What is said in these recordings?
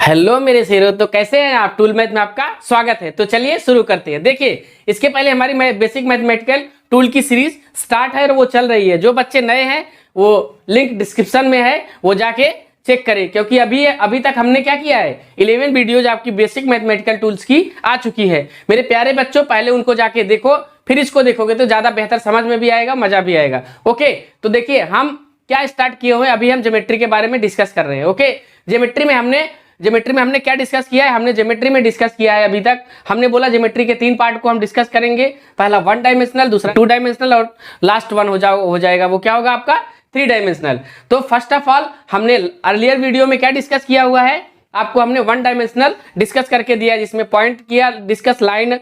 Hello मेरे शेरों, तो कैसे हैं आप। टूल मैथ में आपका स्वागत है। तो चलिए शुरू करते हैं। देखिए, इसके पहले हमारी बेसिक मैथमेटिकल टूल की सीरीज स्टार्ट है और वो चल रही है। जो बच्चे नए हैं वो लिंक डिस्क्रिप्शन में है, वो जाके चेक करें, क्योंकि अभी तक हमने क्या किया है, 11 वीडियोज आपकी बेसिक मैथमेटिकल टूल्स की आ चुकी है। मेरे प्यारे बच्चों, पहले उनको जाके देखो, फिर इसको देखोगे तो ज्यादा बेहतर समझ में भी आएगा, मजा भी आएगा। ओके, तो देखिए हम क्या स्टार्ट किए हुए हैं। अभी हम ज्योमेट्री के बारे में डिस्कस कर रहे हैं। ओके, ज्योमेट्री में हमने क्या डिस्कस किया है। हमने ज्योमेट्री में डिस्कस किया है अभी तक हमने बोला ज्योमेट्री के 3 पार्ट को हम डिस्कस करेंगे। पहला 1 डायमेंशनल, दूसरा 2 डायमेंशनल और लास्ट वन हो जाएगा वो क्या होगा आपका 3 डायमेंशनल। तो फर्स्ट ऑफ ऑल हमने अर्लियर वीडियो में क्या डिस्कस किया हुआ है, आपको हमने 1 डायमेंशनल डिस्कस करके दिया, जिसमें पॉइंट किया डिस्कस, लाइन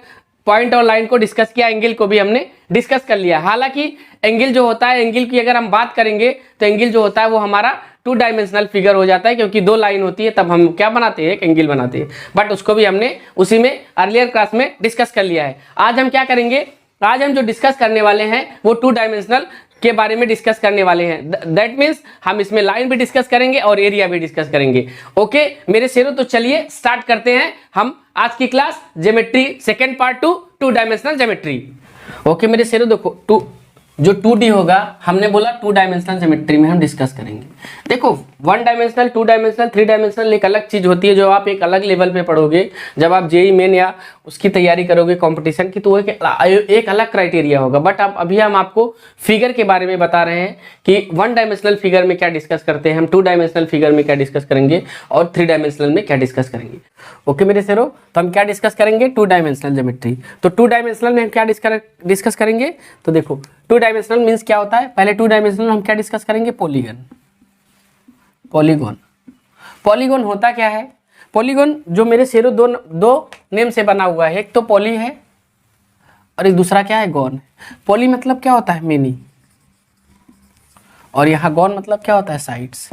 पॉइंट और लाइन को डिस्कस किया, एंगल को भी हमने डिस्कस कर लिया। हालांकि एंगल जो होता है, एंगल की अगर हम बात करेंगे तो एंगल जो होता है वो हमारा 2 डायमेंशनल फिगर हो जाता है, क्योंकि 2 लाइन होती है तब हम क्या बनाते हैं, एक एंगल बनाते हैं। बट उसको भी हमने उसी में अर्लियर क्लास में डिस्कस कर लिया है। आज हम क्या करेंगे, आज हम जो डिस्कस करने वाले हैं वो 2 डायमेंशनल के बारे में डिस्कस करने वाले हैं। दैट मीन्स हम इसमें लाइन भी डिस्कस करेंगे और एरिया भी डिस्कस करेंगे। ओके मेरे शेरों, तो चलिए स्टार्ट करते हैं हम आज की class geometry second part 2 dimensional geometry. Okay मेरे शेरों, देखो जो 2D होगा, हमने बोला 2 डायमेंशनल ज्योमेट्री में हम डिस्कस करेंगे। देखो 1 डायमेंशनल, 2 डायमेंशनल, 3 डायमेंशनल एक अलग चीज होती है, जो आप एक अलग लेवल पे पढ़ोगे जब आप जेईई मेन या उसकी तैयारी करोगे कंपटीशन की, तो एक अलग क्राइटेरिया होगा। बट अभी हम आपको फिगर के बारे में बता रहे हैं कि 1 डायमेंशनल फिगर में क्या डिस्कस करते हैं हम, 2 डायमेंशनल फिगर में क्या डिस्कस करेंगे और 3 डायमेंशनल में क्या डिस्कस करेंगे। ओके मेरे शेरों, तो हम क्या डिस्कस करेंगे, 2 डायमेंशनल ज्योमेट्री। तो 2 डायमेंशनल में हम क्या डिस्कस करेंगे, तो देखो 2 डायमेंशनल मीन्स क्या होता है। पहले 2 डायमेंशनल हम क्या डिस्कस करेंगे, पॉलीगॉन होता क्या है। पॉलीगॉन जो मेरे शेरों दो नेम से बना हुआ है, एक तो पॉली है और एक दूसरा क्या है, गॉन। पॉली मतलब क्या होता है, मेनी, और यहाँ गॉन मतलब क्या होता है, साइड्स।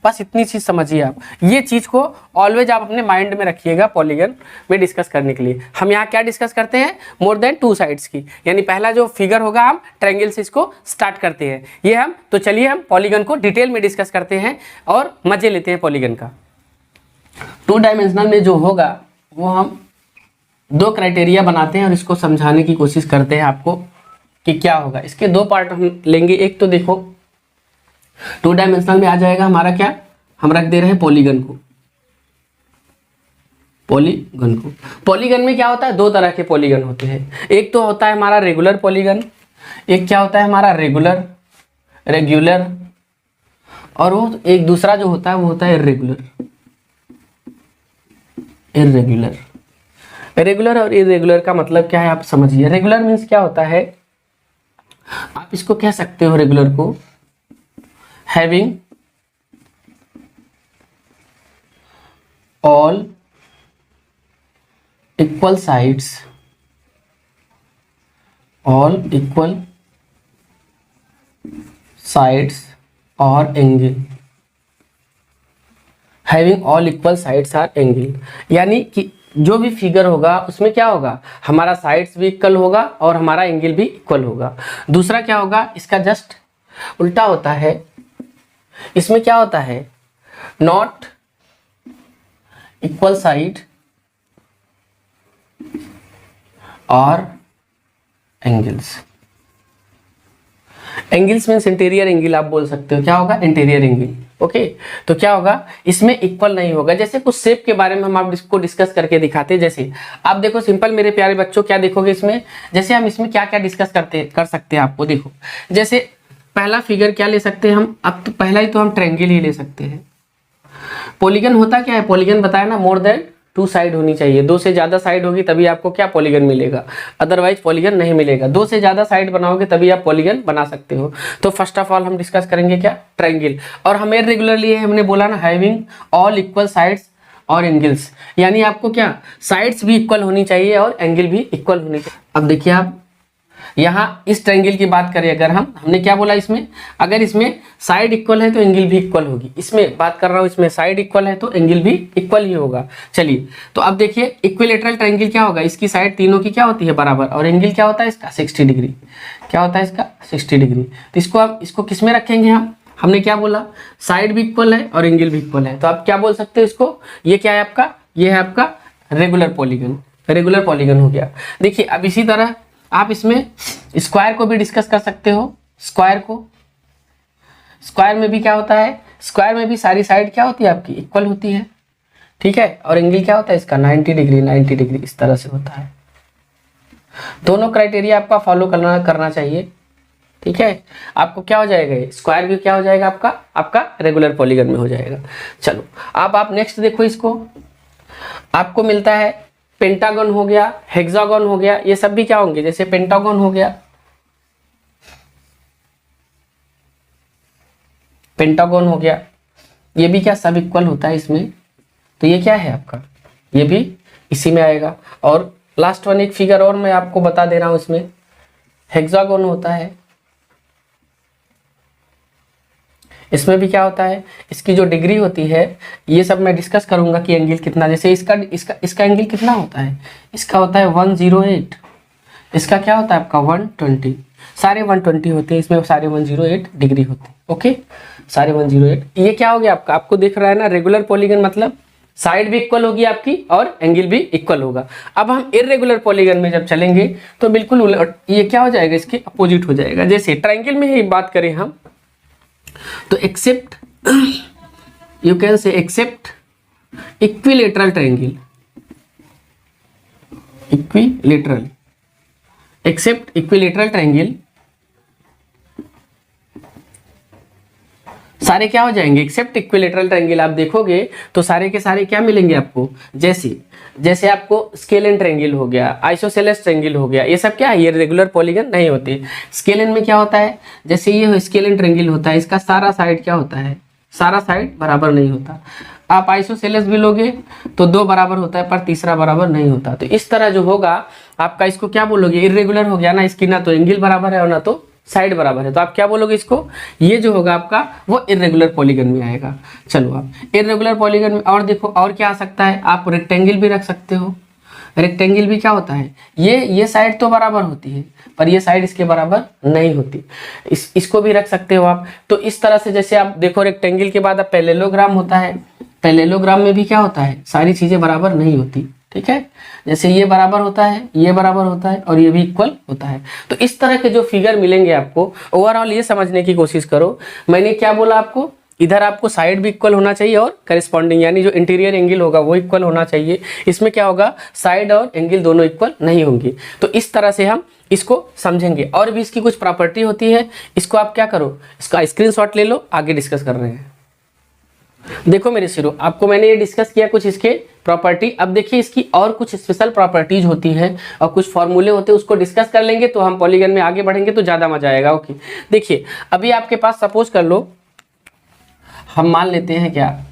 बस इतनी चीज समझिए आप। ये चीज को ऑलवेज आप अपने माइंड में रखिएगा पॉलीगन में डिस्कस करने के लिए। हम यहाँ क्या डिस्कस करते हैं, मोर देन 2 साइड्स की, यानी पहला जो फिगर होगा हम ट्रायंगल से इसको स्टार्ट करते हैं। ये हम तो चलिए हम पॉलीगन को डिटेल में डिस्कस करते हैं और मजे लेते हैं पॉलीगन का। 2 डायमेंशनल में जो होगा वो हम 2 क्राइटेरिया बनाते हैं और इसको समझाने की कोशिश करते हैं आपको कि क्या होगा। इसके 2 पार्ट हम लेंगे। एक तो देखो 2 डायमेंशनल में आ जाएगा हमारा क्या, हम रख दे रहे हैं पॉलीगन को। पॉलीगन में क्या होता है, 2 तरह के पॉलीगन होते हैं। एक तो होता है हमारा रेगुलर पॉलीगन, एक क्या होता है हमारा रेगुलर, और वो एक दूसरा जो होता है वो होता है इर्रेगुलर और इर्रेगुलर का मतलब क्या है आप समझिए। रेगुलर मीन्स क्या होता है, आप इसको कह सकते हो रेगुलर को having all equal sides or angle, having all equal sides or angle, यानी कि जो भी फिगर होगा उसमें क्या होगा, हमारा साइड्स भी इक्वल होगा और हमारा एंगल भी इक्वल होगा। दूसरा क्या होगा, इसका जस्ट उल्टा होता है। इसमें क्या होता है, नॉट इक्वल साइड और एंगल्स मीन्स इंटीरियर एंगल आप बोल सकते हो। क्या होगा, इंटीरियर एंगल। ओके, तो क्या होगा, इसमें इक्वल नहीं होगा। जैसे कुछ शेप के बारे में हम आपको डिस्कस करके दिखाते हैं। जैसे आप देखो सिंपल मेरे प्यारे बच्चों, क्या देखोगे इसमें, जैसे हम इसमें क्या क्या डिस्कस कर सकते हैं आपको देखो। जैसे पहला फिगर क्या ले सकते हैं हम, अब तो पहला ही तो हम ट्रायंगल ही ले सकते हैं। पॉलीगन होता क्या है, पॉलीगन बताया ना, मोर देन 2 साइड होनी चाहिए। 2 से ज्यादा साइड होगी तभी आपको क्या पॉलीगन मिलेगा, अदरवाइज पॉलीगन नहीं मिलेगा। 2 से ज्यादा साइड बनाओगे तभी आप पॉलीगन बना सकते हो। तो फर्स्ट ऑफ ऑल हम डिस्कस करेंगे क्या, ट्रायंगल। और हमें रेगुलरली हमने बोला ना, हैविंग ऑल इक्वल साइड्स और एंगल्स, यानी आपको क्या साइड्स भी इक्वल होनी चाहिए और एंगल भी इक्वल होनी चाहिए। अब देखिए आप यहाँ इस ट्रायंगल की बात करें, अगर हमने क्या बोला, इसमें अगर इसमें साइड इक्वल है तो एंगल भी इक्वल होगी। इसमें बात कर रहा हूँ, इसमें साइड इक्वल है तो एंगल भी इक्वल ही होगा। चलिए, तो अब देखिए इक्विलेटरल ट्रायंगल क्या होगा, इसकी साइड तीनों की क्या होती है, बराबर, और एंगल क्या होता है इसका 60 डिग्री। क्या होता है इसका 60 डिग्री। तो इसको किस में रखेंगे हम, हमने क्या बोला, साइड भी इक्वल है और एंगल भी इक्वल है, तो आप क्या बोल सकते हो इसको, ये क्या है आपका, ये है आपका रेगुलर पॉलीगन, रेगुलर पॉलीगन हो गया। देखिए अब इसी तरह आप इसमें स्क्वायर को भी डिस्कस कर सकते हो। स्क्वायर को, स्क्वायर में भी क्या होता है, स्क्वायर में भी सारी साइड क्या होती है आपकी, इक्वल होती है, ठीक है, और एंगल क्या होता है इसका 90 डिग्री, 90 डिग्री इस तरह से होता है। दोनों क्राइटेरिया आपका फॉलो करना चाहिए, ठीक है। आपको क्या हो जाएगा, ये स्क्वायर भी क्या हो जाएगा आपका, आपका रेगुलर पॉलीगन में हो जाएगा। चलो अब आप नेक्स्ट देखो, इसको आपको मिलता है पेंटागन हो गया, हेक्सागन हो गया, ये सब भी क्या होंगे, जैसे पेंटागन हो गया, पेंटागन हो गया, ये भी क्या सब इक्वल होता है इसमें, तो ये क्या है आपका, ये भी इसी में आएगा। और लास्ट वन एक फिगर और मैं आपको बता दे रहा हूं, इसमें हेक्सागन होता है, इसमें भी क्या होता है, इसकी जो डिग्री होती है, ये सब मैं डिस्कस करूंगा कि एंगल कितना, जैसे इसका एंगल कितना होता है, इसका होता है 108, इसका क्या होता है आपका 120, सारे 120 होते हैं, इसमें सारे 108 डिग्री होते हैं, ओके, सारे 108। ये क्या हो गया आपका, आपको दिख रहा है ना, रेगुलर पॉलीगन मतलब साइड भी इक्वल होगी आपकी और एंगल भी इक्वल होगा। अब हम इर्रेगुलर पॉलीगन में जब चलेंगे तो बिल्कुल उलट, ये क्या हो जाएगा, इसके अपोजिट हो जाएगा। जैसे ट्राइंगल में ही बात करें हम, तो except, you can say except equilateral triangle, equilateral, except equilateral triangle, सारे क्या हो जाएंगे, एक्सेप्ट इक्विलेटरल ट्रायंगल। आप देखोगे तो सारे के सारे क्या मिलेंगे आपको, जैसे आपको स्केलेन ट्रायंगल हो गया, आइसोसेलेस ट्रायंगल हो गया, ये सब क्या है, ये रेगुलर पॉलीगन नहीं होते। स्केलेन में क्या होता है, जैसे ये स्केलेन ट्रायंगल होता है, इसका सारा साइड क्या होता है, सारा साइड बराबर नहीं होता। आप आइसोसेलेस भी लोगे तो 2 बराबर होता है पर तीसरा बराबर नहीं होता। तो इस तरह जो होगा आपका, इसको क्या बोलोगे, इर्रेगुलर हो गया ना, इसकी ना तो एंगल बराबर है और ना तो साइड बराबर है, तो आप क्या बोलोगे इसको, ये जो होगा आपका वो इर्रेगुलर पॉलीगन में आएगा। चलो आप इर्रेगुलर पॉलीगन में और देखो, और क्या आ सकता है, आप रेक्टेंगल भी रख सकते हो। रेक्टेंगल भी क्या होता है, ये साइड तो बराबर होती है पर ये साइड इसके बराबर नहीं होती, इसको भी रख सकते हो आप। तो इस तरह से जैसे आप देखो, रेक्टेंगल के बाद अब पैरेललोग्राम होता है, पैरेललोग्राम में भी क्या होता है, सारी चीजें बराबर नहीं होती, ठीक है, जैसे ये बराबर होता है, ये बराबर होता है और ये भी इक्वल होता है। तो इस तरह के जो फिगर मिलेंगे आपको, ओवरऑल ये समझने की कोशिश करो, मैंने क्या बोला आपको, इधर आपको साइड भी इक्वल होना चाहिए और करेस्पॉन्डिंग यानी जो इंटीरियर एंगल होगा वो इक्वल होना चाहिए। इसमें क्या होगा, साइड और एंगल दोनों इक्वल नहीं होंगे। तो इस तरह से हम इसको समझेंगे। और भी इसकी कुछ प्रॉपर्टी होती है, इसको आप क्या करो, इसका स्क्रीनशॉट ले लो, आगे डिस्कस कर रहे हैं। देखो मेरे शिरो, आपको मैंने ये डिस्कस किया कुछ इसके प्रॉपर्टी। अब देखिए इसकी और कुछ स्पेशल प्रॉपर्टीज होती हैं और कुछ फॉर्मूले होते हैं, उसको डिस्कस कर लेंगे तो हम पॉलीगन में आगे बढ़ेंगे तो ज़्यादा मजा आएगा। ओके, देखिए अभी आपके पास सपोज कर लो, हम मान लेते हैं क्या,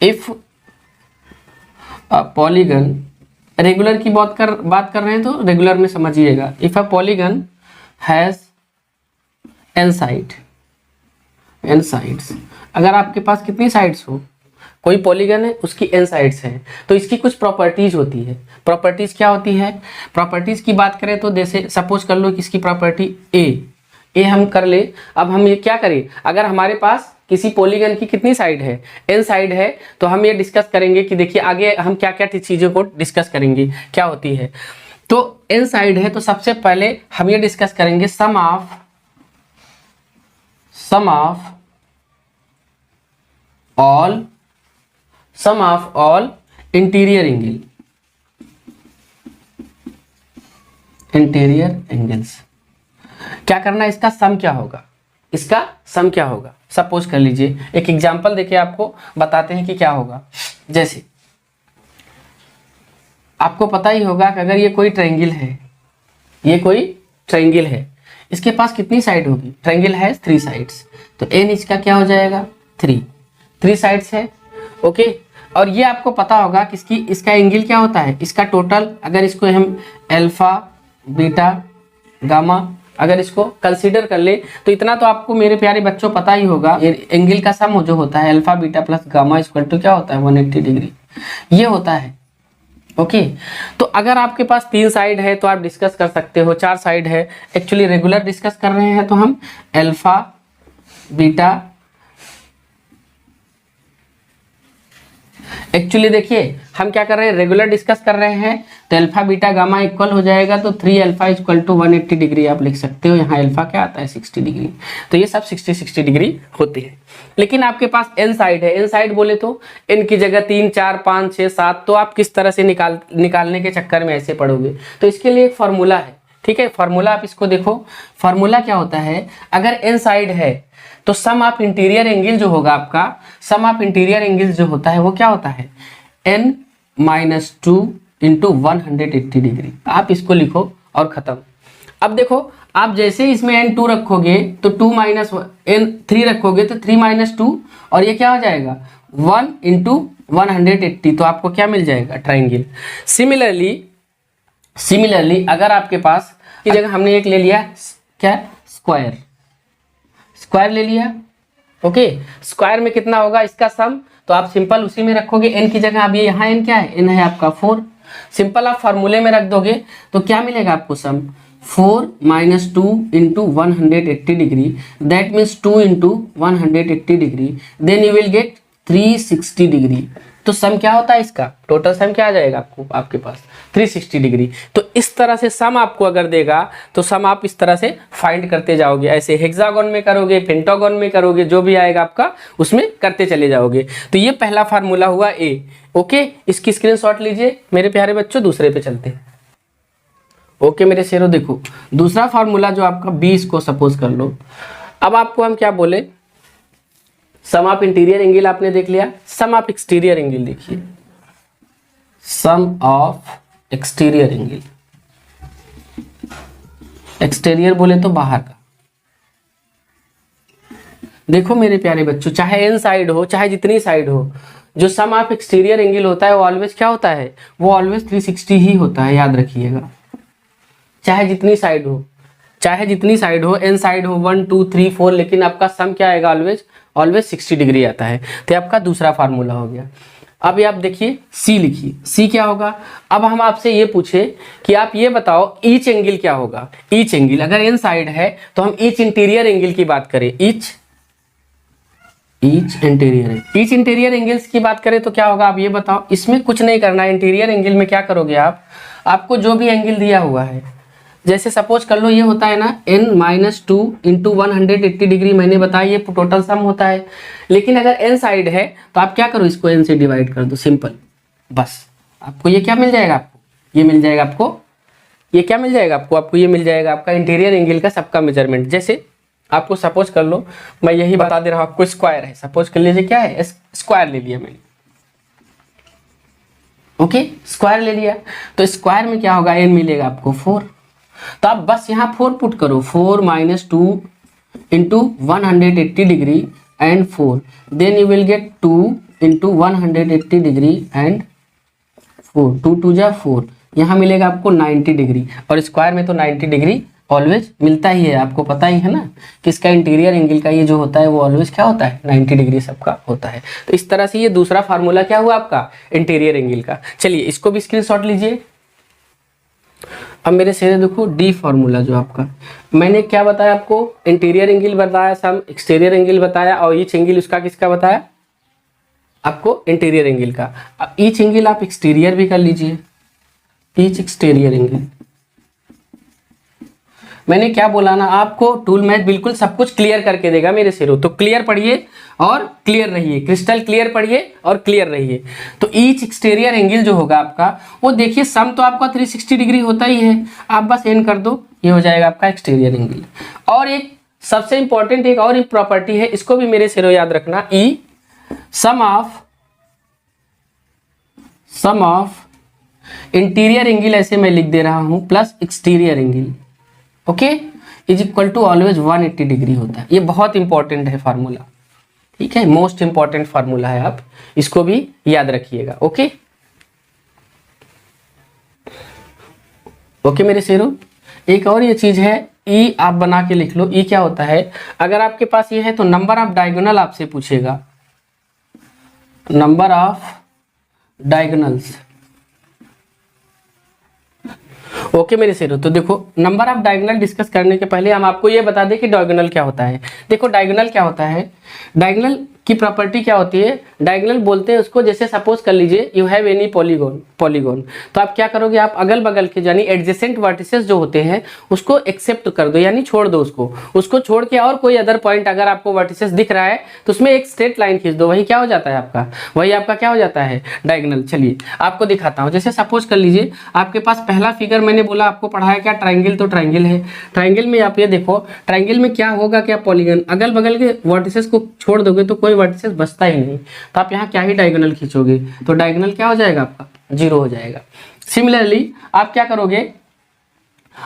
इफ पॉलीगन, रेगुलर की बात कर रहे हैं तो रेगुलर में समझिएगा, if a polygon has n sides, अगर आपके पास कितनी साइड्स हो, कोई पॉलीगन है उसकी n साइड्स हैं, तो इसकी कुछ प्रॉपर्टीज होती है। प्रॉपर्टीज क्या होती है, प्रॉपर्टीज की बात करें तो जैसे सपोज कर लो कि इसकी प्रॉपर्टी ए हम कर ले। अब हम ये क्या करें, अगर हमारे पास किसी पॉलीगन की कितनी साइड है, n साइड है, तो हम ये डिस्कस करेंगे कि देखिए आगे हम क्या क्या चीज़ों को डिस्कस करेंगे, क्या होती है। तो n साइड है तो सबसे पहले हम ये डिस्कस करेंगे सम ऑफ ऑल इंटीरियर एंगल्स। क्या करना है, इसका सम क्या होगा, इसका सम क्या होगा। सपोज कर लीजिए, एक एग्जांपल देके आपको बताते हैं कि क्या होगा। जैसे आपको पता ही होगा कि अगर ये कोई ट्रायंगल है, ये कोई ट्रायंगल है, इसके पास कितनी साइड होगी, ट्रायंगल है 3 साइड्स, तो n इसका क्या हो जाएगा 3 साइड्स है। ओके, और ये आपको पता होगा कि इसका एंगल क्या होता है, इसका टोटल, अगर इसको हम अल्फा बीटा गामा अगर इसको कंसीडर कर ले तो इतना तो आपको मेरे प्यारे बच्चों पता ही होगा, ये एंगल का सम जो होता है alpha beta plus gamma equal to क्या होता है 180 डिग्री, ये होता है। ओके, तो अगर आपके पास 3 साइड है तो आप डिस्कस कर सकते हो, 4 साइड है, एक्चुअली रेगुलर डिस्कस कर रहे हैं तो हम अल्फा बीटा एक्चुअली देखिए हम क्या कर रहे हैं, रेगुलर डिस्कस कर रहे हैं, तो अल्फा बीटा गामा इक्वल हो जाएगा, तो 3 अल्फा इक्वल टू 180 डिग्री आप लिख सकते हो। यहाँ अल्फा क्या आता है 60 डिग्री, तो ये सब 60 डिग्री होती है। लेकिन आपके पास एन साइड है, एन साइड बोले तो एन की जगह 3 4 5 6 7, तो आप किस तरह से निकालने के चक्कर में ऐसे पढ़ोगे, तो इसके लिए एक फॉर्मूला है, ठीक है। फॉर्मूला आप इसको देखो, फॉर्मूला क्या होता है, अगर एन साइड है तो सम ऑफ इंटीरियर एंगल जो होगा आपका, सम ऑफ इंटीरियर एंगल जो होता है वो क्या होता है, n माइनस 2 इंटू 180 डिग्री। आप इसको लिखो और खत्म। अब देखो आप जैसे इसमें n2 रखोगे तो 2 माइनस n3 रखोगे तो 3 माइनस 2, और ये क्या हो जाएगा 1 इंटू 180, तो आपको क्या मिल जाएगा, ट्राइंगल। सिमिलरली अगर आपके पास की जगह हमने एक ले लिया क्या, स्क्वायर, स्क्वायर ले लिया, ओके। स्क्वायर में कितना होगा इसका सम, तो आप सिंपल उसी में रखोगे, n की जगह अब ये यहाँ n क्या है, n है आपका 4, सिंपल आप फार्मूले में रख दोगे तो क्या मिलेगा आपको sum, 4 minus 2 into 180 degree, that means 2 into 180 degree, then you will get 360 degree. तो सम क्या होता है इसका, टोटल सम क्या आ जाएगा आपको, आपके पास 360 डिग्री। तो इस तरह से सम आपको अगर देगा तो सम आप इस तरह से फाइंड करते जाओगे, ऐसे हेक्सागोन में करोगे, पेंटागोन में करोगे, जो भी आएगा आपका उसमें करते चले जाओगे। तो ये पहला फार्मूला हुआ ए, ओके। इसकी स्क्रीनशॉट लीजिए मेरे प्यारे बच्चों, दूसरे पे चलते हैं। ओके मेरे शेरों, देखो दूसरा फार्मूला जो आपका 20 को सपोज कर लो। अब आपको हम क्या बोले, सम ऑफ इंटीरियर एंगल आपने देख लिया, सम ऑफ एक्सटीरियर एंगल देखिए, सम ऑफ एक्सटीरियर एंगल, एक्सटीरियर बोले तो बाहर का। देखो मेरे प्यारे बच्चों, चाहे एन साइड हो चाहे जितनी साइड हो, जो सम ऑफ एक्सटीरियर एंगल होता है वो ऑलवेज क्या होता है, वो ऑलवेज 360 ही होता है, याद रखिएगा। चाहे जितनी साइड हो, चाहे जितनी साइड हो, एन साइड हो 1 2 3 4, लेकिन आपका सम क्या आएगा, ऑलवेज 60 डिग्री आता है। तो आपका दूसरा फार्मूला हो गया। अब ये आप देखिए सी लिखिए, सी क्या होगा। अब हम आपसे ये पूछे कि आप ये बताओ ईच एंगल क्या होगा। ईच एंगल अगर एन साइड है तो हम ईच इंटीरियर एंगल की बात करें, ईच इंटीरियर एंगल्स की बात करें तो क्या होगा, आप ये बताओ। इसमें कुछ नहीं करना है, इंटीरियर एंगल में क्या करोगे आप, आपको जो भी एंगल दिया हुआ है, जैसे सपोज कर लो ये होता है ना n माइनस 2 इंटू 180 डिग्री, मैंने बताया ये टोटल सम होता है। लेकिन अगर n साइड है तो आप क्या करो, इसको n से डिवाइड कर दो, सिंपल, बस आपको ये क्या मिल जाएगा, आपको ये मिल जाएगा, आपको ये क्या मिल जाएगा, आपको ये मिल जाएगा आपका इंटीरियर एंगल का सबका मेजरमेंट। जैसे आपको सपोज कर लो, मैं यही बता दे रहा हूँ आपको, स्क्वायर है, सपोज कर लीजिए क्या है, स्क्वायर ले लिया मैंने, ओके स्क्वायर ले लिया। तो स्क्वायर में क्या होगा, n मिलेगा आपको 4, तो आप बस यहाँ 4 पुट करो, 4 minus 2 into 180 degree and 4, then you will get 2 into 180 degree and 4, 2 2 जा 4, यहाँ मिलेगा आपको 90 डिग्री। और स्क्वायर में तो 90 डिग्री ऑलवेज मिलता ही है, आपको पता ही है ना कि इसका इंटीरियर एंगल का ये जो होता है वो ऑलवेज क्या होता है, 90 डिग्री सबका होता है। तो इस तरह से ये दूसरा फार्मूला क्या हुआ आपका, इंटीरियर एंगल का। चलिए इसको भी स्क्रीनशॉट लीजिए। अब मेरे शेर देखो डी फार्मूला जो आपका, मैंने क्या बताया आपको, इंटीरियर एंगल बताया, सम एक्सटीरियर एंगल बताया, और ईच एंगल उसका किसका बताया आपको, इंटीरियर एंगल का। अब ईच एंगल आप एक्सटीरियर भी कर लीजिए, ईच एक्सटीरियर एंगल। मैंने क्या बोला ना आपको, टूल मैथ बिल्कुल सब कुछ क्लियर करके देगा मेरे शेरों, तो क्लियर पढ़िए और क्लियर रहिए, क्रिस्टल क्लियर पढ़िए और क्लियर रहिए। तो ईच एक्सटीरियर एंगल जो होगा आपका, वो देखिए सम तो आपका 360 डिग्री होता ही है, आप बस एन कर दो, ये हो जाएगा आपका एक्सटीरियर एंगल। और एक सबसे इंपॉर्टेंट एक और प्रॉपर्टी है, इसको भी मेरे शेरों याद रखना, ई सम ऑफ इंटीरियर एंगल, ऐसे मैं लिख दे रहा हूं, plus exterior angle, okay, is equal to always 180 degree होता है। ये बहुत इंपॉर्टेंट है फार्मूला, ठीक है, मोस्ट इंपॉर्टेंट फार्मूला है, आप इसको भी याद रखिएगा, ओके। ओके मेरे शेरों, एक और ये चीज है, ई आप बना के लिख लो। ई क्या होता है, अगर आपके पास ये है तो नंबर ऑफ डायगोनल आपसे पूछेगा, नंबर ऑफ डायगोनल्स, ओके मेरे शेरों। तो देखो नंबर ऑफ डायगोनल डिस्कस करने के पहले हम आपको ये बता दें कि डायगोनल क्या होता है। देखो डायगोनल क्या होता है, डायगोनल की प्रॉपर्टी क्या होती है, डायगोनल बोलते हैं उसको। जैसे सपोज कर लीजिए यू हैव एनी पॉलीगॉन, तो आप क्या करोगे, आप अगल बगल के यानी एडजेसेंट वर्टिसेस जो होते हैं उसको एक्सेप्ट कर दो, यानी छोड़ दो उसको छोड़ के और कोई अदर पॉइंट अगर आपको वर्टिसेस दिख रहा है तो उसमें एक स्ट्रेट लाइन खींच दो, वही क्या हो जाता है आपका, वही आपका क्या हो जाता है, डायगोनल। चलिए आपको दिखाता हूँ। जैसे सपोज कर लीजिए आपके पास पहला फिगर मैंने बोला आपको पढ़ाया क्या, ट्राइंगल, तो ट्राइंगल है। ट्राइंगल में आप ये देखो, ट्राइंगल में क्या होगा, क्या पॉलीगन, अगल बगल के वर्टिसेस को छोड़ दोगे तो कोई वर्टिसेस बचता ही नहीं, तो आप यहाँ क्या ही डायगोनल खींचोगे, तो डायगोनल क्या हो जाएगा आपका, 0 हो जाएगा। सिमिलरली आप क्या करोगे,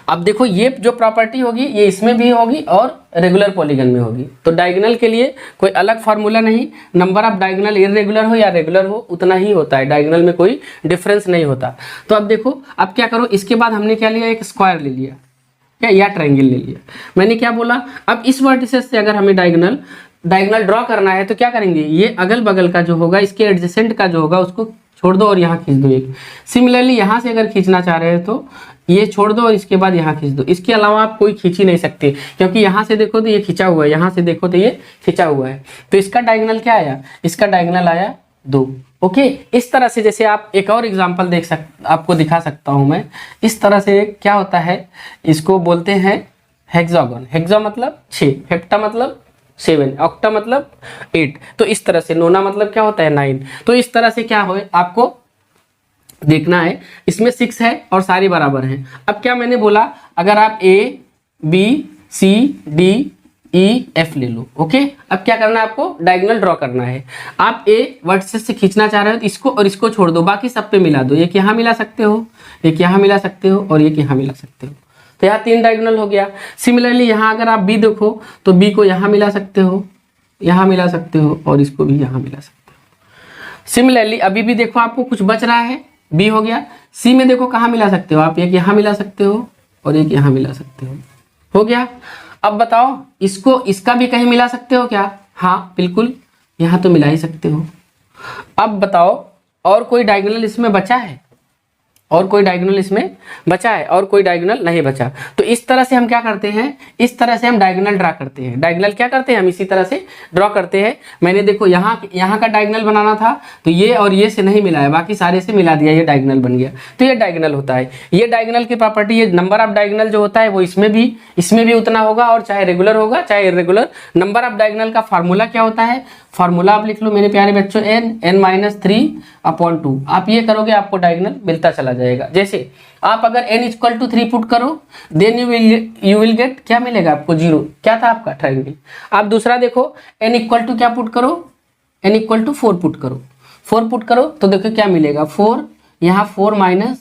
अब देखो ये जो प्रॉपर्टी होगी ये इसमें भी होगी और रेगुलर पॉलीगन में होगी। तो डायगोनल के लिए कोई अलग फार्मूला नहीं, नंबर ऑफ डायगोनल इरेगुलर हो या रेगुलर हो उतना ही होता है, डायगोनल में कोई डिफरेंस नहीं होता। तो अब देखो अब क्या करो, इसके बाद हमने क्या लिया, एक स्क्वायर ले लिया क्या, या ट्रायंगल ले लिया। मैंने क्या बोला, अब इस वर्टिसेस से अगर हमें डायगोनल ड्रॉ करना है तो क्या करेंगे, ये अगल बगल का जो होगा इसके एडजेसेंट का जो होगा उसको छोड़ दो और यहाँ खींच दो एक। सिमिलरली यहाँ से अगर खींचना चाह रहे हैं तो ये छोड़ दो और इसके बाद यहाँ खींच दो। इसके अलावा आप कोई खींच ही नहीं सकते, क्योंकि यहाँ से देखो तो ये खींचा हुआ है, यहाँ से देखो तो ये खींचा हुआ है। तो इसका डायगोनल क्या आया, इसका डायगोनल आया 2। ओके, इस तरह से जैसे आप एक और एग्जांपल आपको दिखा सकता हूँ मैं। इस तरह से क्या होता है, इसको बोलते हैं हेक्सागोन। हेक्सा मतलब 6, हेप्टा मतलब 7, ऑक्टा मतलब 8। तो इस तरह से नोना मतलब क्या होता है 9। तो इस तरह से क्या हो आपको देखना है, इसमें 6 है और सारी बराबर हैं। अब क्या मैंने बोला, अगर आप A B C D E F ले लो। ओके, अब क्या करना है आपको, डायगोनल ड्रॉ करना है। आप A वर्टिसेस से खींचना चाह रहे हो तो इसको और इसको छोड़ दो, बाकी सब पे मिला दो। एक यहाँ मिला सकते हो, एक यहाँ मिला सकते हो और एक यहाँ मिला सकते हो। तो यहाँ 3 डायगोनल हो गया। सिमिलरली यहाँ अगर आप B देखो तो B को यहाँ मिला सकते हो, यहाँ मिला सकते हो और इसको भी यहाँ मिला सकते हो। सिमिलरली अभी भी देखो आपको कुछ बच रहा है, B हो गया। C में देखो कहाँ मिला सकते हो आप, एक यहाँ मिला सकते हो और एक यहाँ मिला सकते हो गया। अब बताओ इसको इसका भी कहीं मिला सकते हो क्या, हाँ बिल्कुल, यहाँ तो मिला ही सकते हो। अब बताओ और कोई डायगोनल इसमें बचा है, और कोई डायगोनल इसमें बचा है, और कोई डायगोनल नहीं बचा। तो इस तरह से हम क्या करते हैं, इस तरह से हम डायगोनल ड्रा करते हैं। डायगोनल क्या करते हैं हम इसी तरह से ड्रॉ करते हैं। मैंने देखो यहाँ का डायगोनल बनाना था तो ये और ये से नहीं मिला है, बाकी सारे से मिला दिया, ये डायगोनल बन गया। तो ये डायगोनल होता है। ये डायगोनल की प्रॉपर्टी, ये नंबर ऑफ डायगोनल जो होता है वो इसमें भी उतना होगा, और चाहे रेगुलर होगा चाहे इरेगुलर। नंबर ऑफ डायगोनल का फार्मूला क्या होता है, फार्मूला आप लिख लो मेरे प्यारे बच्चों, n-3/2। आप ये करोगे आपको डायगोनल मिलता चला जाएगा। जैसे आप अगर n = 3 पुट करो देन यू विल गेट, क्या मिलेगा आपको, 0। क्या था आपका, ट्रायंगल। आप दूसरा देखो n = क्या पुट करो, n = 4 पुट करो। 4 पुट करो तो देखो क्या मिलेगा, 4, यहाँ 4 -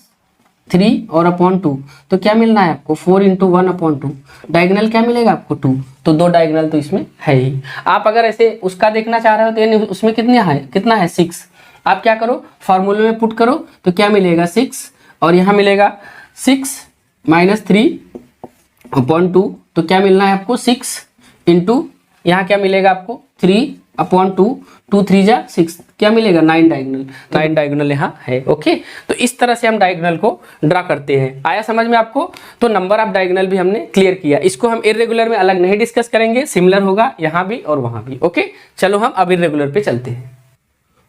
3 और /2, तो क्या मिलना है आपको, 4 × 1/2। डायगोनल क्या मिलेगा आपको, 2। तो 2 डायगोनल तो इसमें है ही। आप अगर ऐसे उसका देखना चाह रहे हो तो उसमें कितना है 6। आप क्या करो, फार्मूले में पुट करो तो क्या मिलेगा 6, और यहाँ मिलेगा 6 - 3/2। तो क्या मिलना है आपको 6 × यहाँ क्या मिलेगा आपको 3/2, 2 3 जा 6, क्या मिलेगा 9 डायगोनल। 9 डायगोनल यहाँ है। ओके, तो इस तरह से हम डायगोनल को ड्रा करते हैं। आया समझ में आपको। तो नंबर ऑफ डायगोनल भी हमने क्लियर किया। इसको हम इरेगुलर में अलग नहीं डिस्कस करेंगे, सिमिलर होगा यहाँ भी और वहाँ भी। ओके, चलो हम अब इरेगुलर पे चलते हैं।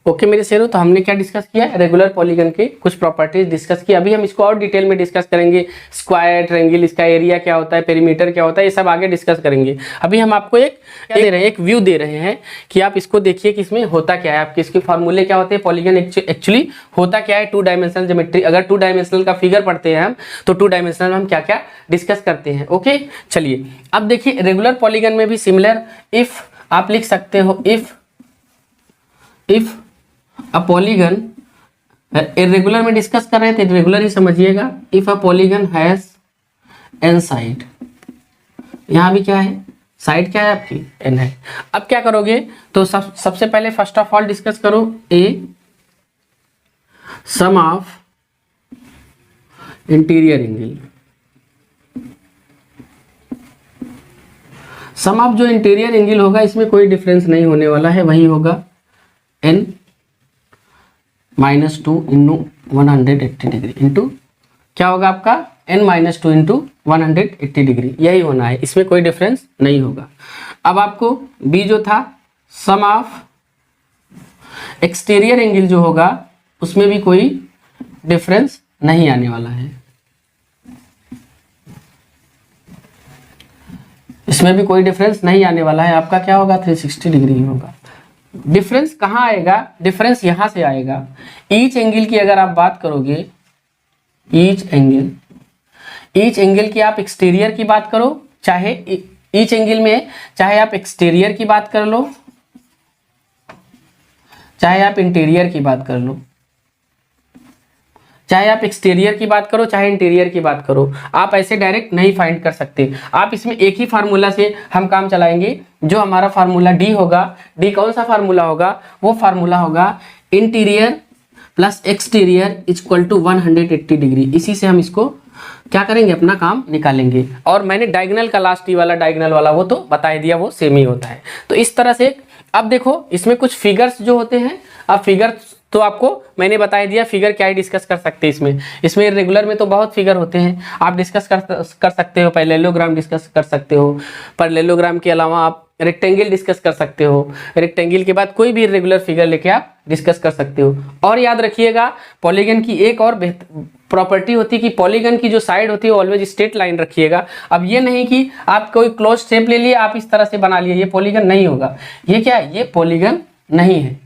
ओके मेरे शेरों, तो हमने क्या डिस्कस किया, रेगुलर पॉलीगन के कुछ प्रॉपर्टीज डिस्कस की। अभी हम इसको और डिटेल में डिस्कस करेंगे, स्क्वायर, ट्रायंगल, इसका एरिया क्या होता है, पेरीमीटर क्या होता है, ये सब आगे डिस्कस करेंगे। अभी हम आपको क्या दे रहे हैं, एक व्यू दे रहे हैं कि आप इसको देखिए कि इसमें होता क्या है, आपके इसके फॉर्मूले क्या होते हैं, पॉलीगन एक्चुअली होता क्या है, 2 डायमेंशनल ज्योमेट्री। अगर 2 डायमेंशनल का फिगर पढ़ते हैं हम तो 2 डायमेंशनल हम क्या क्या डिस्कस करते हैं। ओके, चलिए अब देखिए रेगुलर पॉलीगन में भी सिमिलर, इफ आप लिख सकते हो, इफ अ पॉलीगन, इरेगुलर में डिस्कस कर रहे थे, इरेगुलर ही समझिएगा। If a polygon has n side, यहाँ भी क्या है, साइड क्या है आपकी, n है। अब क्या करोगे, तो सबसे पहले फर्स्ट ऑफ ऑल डिस्कस करो a sum of interior angle. Sum of जो इंटीरियर एंगल होगा इसमें कोई डिफरेंस नहीं होने वाला है, वही होगा n - 2 × 180 डिग्री इंटू क्या होगा आपका, n - 2 × 180 डिग्री, यही होना है, इसमें कोई डिफरेंस नहीं होगा। अब आपको b जो था सम ऑफ एक्सटीरियर एंगल जो होगा उसमें भी कोई डिफरेंस नहीं आने वाला है, इसमें भी कोई डिफरेंस नहीं आने वाला है। आपका क्या होगा, 360 डिग्री ही होगा। डिफरेंस कहाँ आएगा, डिफरेंस यहां से आएगा। ईच एंगल की अगर आप बात करोगे, ईच एंगल की आप एक्सटीरियर की बात करो, चाहे ईच एंगल में चाहे आप एक्सटीरियर की बात कर लो, चाहे आप इंटीरियर की बात कर लो, चाहे आप एक्सटीरियर की बात करो, चाहे इंटीरियर की बात करो, आप ऐसे डायरेक्ट नहीं फाइंड कर सकते। आप इसमें एक ही फार्मूला से हम काम चलाएंगे, जो हमारा फार्मूला डी होगा। डी कौन सा फार्मूला होगा, वो फार्मूला होगा interior plus exterior equal to 180 degree. इसी से हम इसको क्या करेंगे, अपना काम निकालेंगे। और मैंने डायगोनल का लास्ट ई वाला डायगोनल वाला वो तो बता ही दिया, वो सेम ही होता है। तो इस तरह से अब देखो इसमें कुछ फिगर्स जो होते हैं, अब फिगर्स तो आपको मैंने बता दिया, फिगर क्या ही डिस्कस कर सकते हैं इसमें रेगुलर में तो बहुत फिगर होते हैं, आप डिस्कस कर सकते हो। पैरेललोग्राम डिस्कस कर सकते हो, पैरेललोग्राम के अलावा आप रेक्टेंगल डिस्कस कर सकते हो, रेक्टेंगल के बाद कोई भी रेगुलर फिगर लेके आप डिस्कस कर सकते हो। और याद रखिएगा, पॉलीगन की एक और प्रॉपर्टी होती है कि पॉलीगन की जो साइड होती है वो ऑलवेज स्ट्रेट लाइन रखिएगा। अब ये नहीं कि आप कोई क्लोज शेप ले लिए, आप इस तरह से बना लिए, ये पॉलीगन नहीं होगा। ये क्या है, ये पॉलीगन नहीं है,